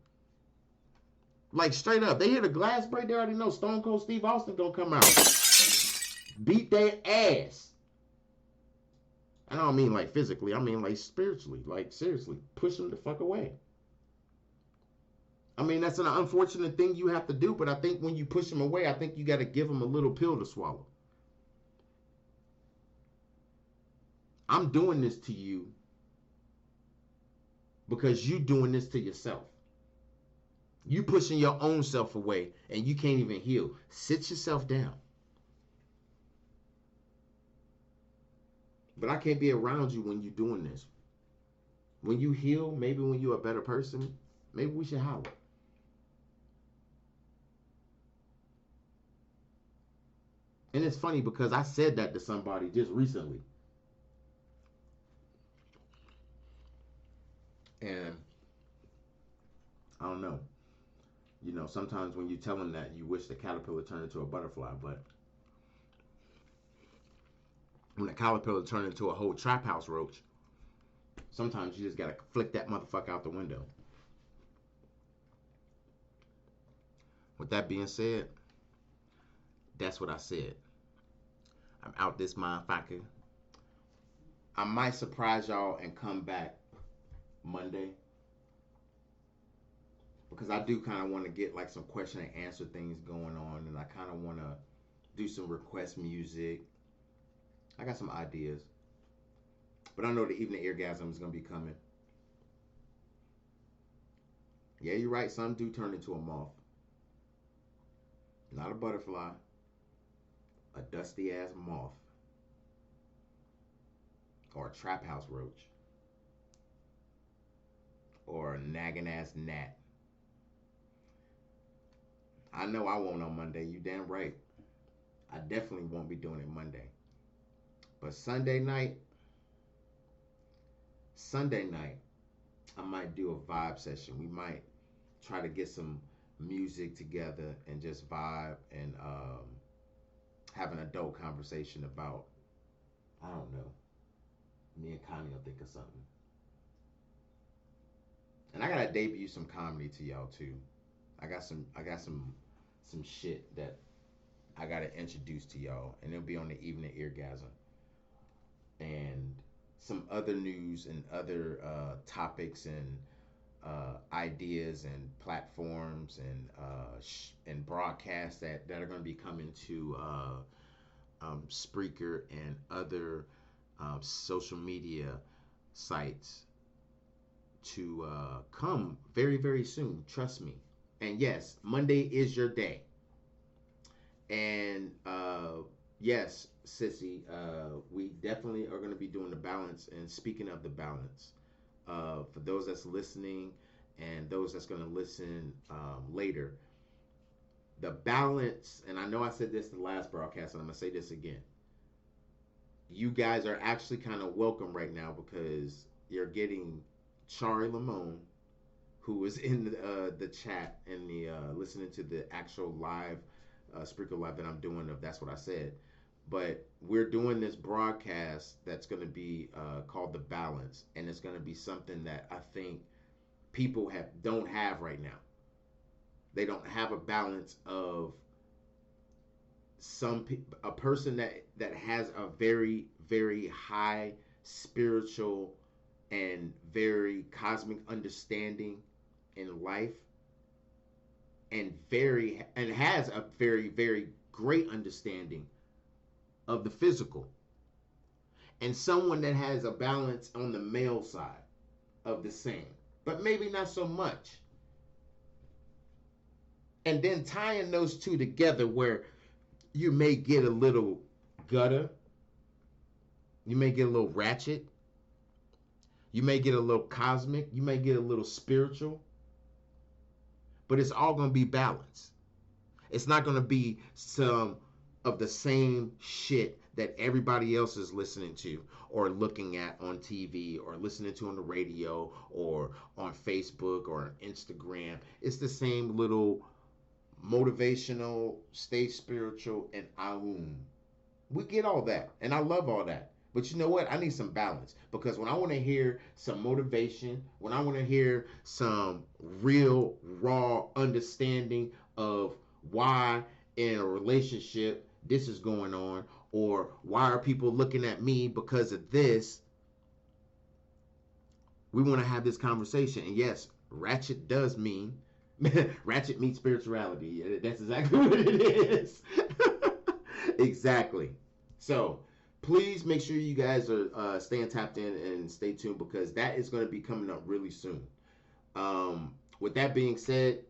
Like straight up, they hear the glass break, they already know Stone Cold Steve Austin gonna come out. Beat their ass. I don't mean like physically, I mean like spiritually. Like seriously, push them the fuck away. I mean, that's an unfortunate thing you have to do, but I think when you push them away, I think you got to give them a little pill to swallow. I'm doing this to you because you doing this to yourself. You pushing your own self away and you can't even heal. Sit yourself down. But I can't be around you when you're doing this. When you heal, maybe when you're a better person, maybe we should holler. And it's funny because I said that to somebody just recently. And I don't know. Sometimes when you tell them that, you wish the caterpillar turned into a butterfly. But when the caterpillar turned into a whole trap house roach, sometimes you just got to flick that motherfucker out the window. With that being said, that's what I said. I'm out this motherfucker. I might surprise y'all and come back Monday, because I do kind of want to get like some question and answer things going on, and I kind of want to do some request music. I got some ideas, but I know the evening eargasm is going to be coming. Yeah, you're right. Some do turn into a moth. Not a butterfly. A dusty ass moth. Or a trap house roach. Or a nagging ass gnat. I know I won't on Monday. You damn right. I definitely won't be doing it Monday. But Sunday night, I might do a vibe session. We might try to get some music together and just vibe and have an adult conversation about, I don't know, me and Connie will think of something. And I gotta debut some comedy to y'all too. I got some shit that I gotta introduce to y'all, and it'll be on the Evening Eargasm. And some other news and other topics and ideas and platforms and broadcasts that are going to be coming to Spreaker and other social media sites to come very, very soon. Trust me. And yes, Monday is your day. And yes, Sissy, we definitely are going to be doing the balance. And speaking of the balance, for those that's listening and those that's going to listen later, the balance, and I know I said this in the last broadcast, and I'm going to say this again. You guys are actually kind of welcome right now because you're getting Chari Lamone, who is in the chat and the listening to the actual live Spreaker Live that I'm doing of That's What I Said. But we're doing this broadcast that's going to be called The Balance, and it's going to be something that I think people don't have right now. They don't have a balance of a person that has a very, very high spiritual and very cosmic understanding in life, and has a very, very great understanding of the physical, and someone that has a balance on the male side of the same, but maybe not so much. And then tying those two together where you may get a little gutter, you may get a little ratchet, you may get a little cosmic, you may get a little spiritual, but it's all going to be balanced. It's not going to be some of the same shit that everybody else is listening to or looking at on TV or listening to on the radio or on Facebook or on Instagram. It's the same little motivational, stay spiritual, and aum. We get all that, and I love all that. But you know what? I need some balance, because when I want to hear some motivation, when I want to hear some real, raw understanding of why in a relationship this is going on, or why are people looking at me because of this, we want to have this conversation. And yes, ratchet does mean ratchet meets spirituality. That's exactly what it is. Exactly. So please make sure you guys are staying tapped in and stay tuned, because that is going to be coming up really soon. With that being said,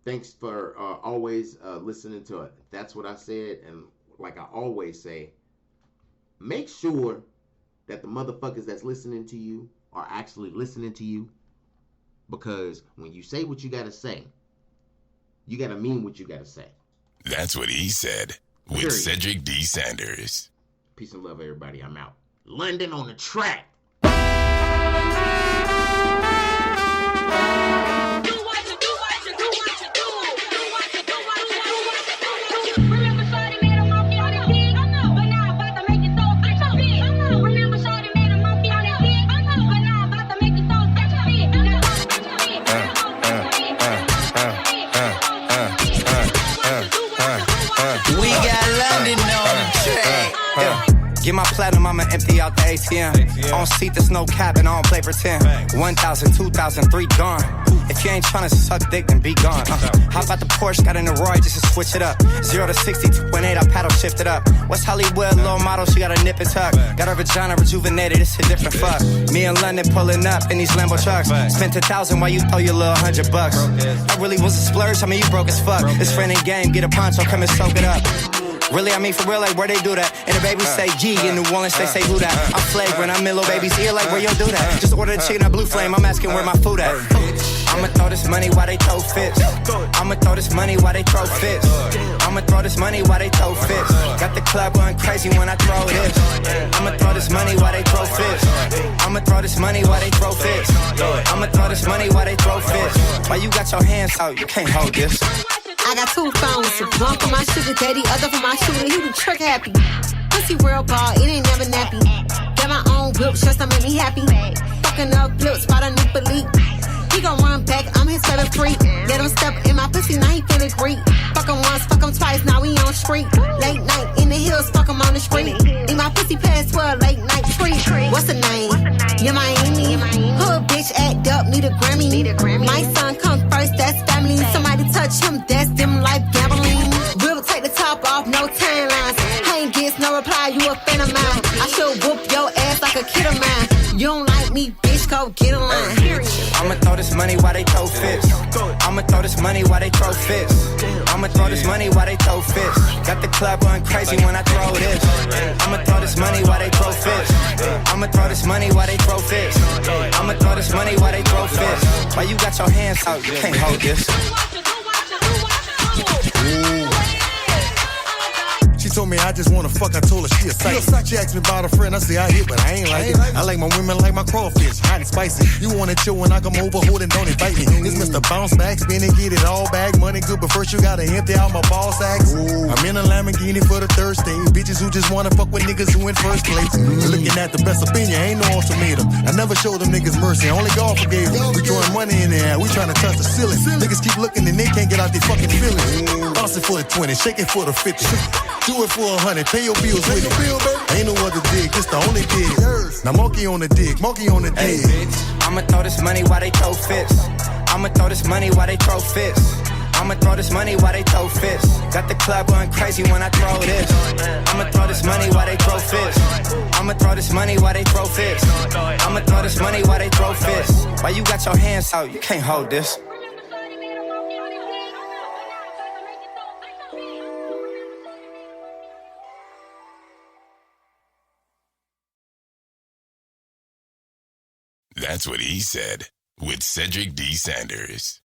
thanks for always listening to it. That's What I Said. And like I always say, make sure that the motherfuckers that's listening to you are actually listening to you. Because when you say what you got to say, you got to mean what you got to say. That's What He Said with Cedric D. Sanders. Peace and love, everybody. I'm out. London on the track. Get my platinum, I'ma empty out the ATM. On seat, there's no cap, and I don't play pretend. 1,000, 2,000, 3 gone. If you ain't tryna suck dick, then be gone. Hop out the Porsche, got in the Roy just to switch it up. 0 to 60, 2.8, I paddle shift it up. West Hollywood, low model, she got a nip and tuck. Got her vagina rejuvenated, it's a different fuck. Me in London pulling up in these Lambo trucks. Spent 1,000 while you throw your little $100. I really was a splurge, I mean you broke as fuck. This friend in game, get a poncho, come and soak it up. Really, I mean for real, like where they do that. And the baby say G, in New Orleans they say who that. I'm flagrant, I'm in Lil Baby's ear, like where you do that. Just order the chicken at Blue Flame, I'm asking where my food at. I'ma throw this money while they throw fists. I'ma throw this money while they throw fists. I'ma throw this money while they throw fists. Got the club going crazy when I throw this. I'ma throw this money while they throw fists. I'ma throw this money while they throw fists. I'ma throw this money while they throw fists. While you got your hands out, you can't hold this. I got 2 phones, one for my sugar daddy, other for my shooter. He the trick happy. Pussy real ball, it ain't never nappy. Got my own whip, just to make me happy. Fucking up flips, spot a nipple leak. He gon' run back, I'm his favorite freak. Let him step in my pussy, now he feeling great. Fuck him once, fuck him twice, now we on street. Late night in the hills, fuck him on the street. In my pussy past 12, late night treat. What's the name? Yeah, Miami. Hood bitch act up, need a Grammy. My son come first, that's family. Somebody touch him, that's them life gambling. We'll take the top off, no timelines. I ain't gets no reply, you a fan of mine. I should whoop your ass like a kid of mine. You don't like me, bitch, go get a line. I'ma throw this money while they throw fists. I'ma throw this money while they throw fists. I'ma throw this money while they throw fists. Got the club going crazy when I throw this. I'ma throw this money while they throw fists. I'ma throw this money while they throw fists. I'ma throw this money while they throw fists. While you got your hands out, you can't hold this. She told me I just wanna fuck, I told her she a psych. She asked me about a friend, I say I hit, but I ain't like it. I like my women like my crawfish, hot and spicy. You wanna chill when I come over, hold and don't invite me. It's Mr. Bounce Back, spin and get it all back. Money good, but first you gotta empty out my ball sacks. I'm in a Lamborghini for the third stage. Bitches who just wanna fuck with niggas who in first place. Looking at the best opinion, ain't no ultimatum. I never showed them niggas mercy, only God forgave them. We throwing money in the air, we tryna touch the ceiling. Niggas keep looking and they can't get out their fucking feelings. Bounce it for the 20, shake it for the 50. Do it for 100, pay your bills with it. Ain't no other dig, this the only dig. Now monkey on the dig, monkey on the dig. Hey, I'ma throw this money while they throw fists. I'ma throw this money while they throw fists. I'ma throw this money while they throw fists. Got the club going crazy when I throw this. I'ma throw this money while they throw fists. I'ma throw this money while they throw fists. I'ma throw this money while they throw fists. While you got your hands out, you can't hold this. That's what he said with Cedric D. Sanders.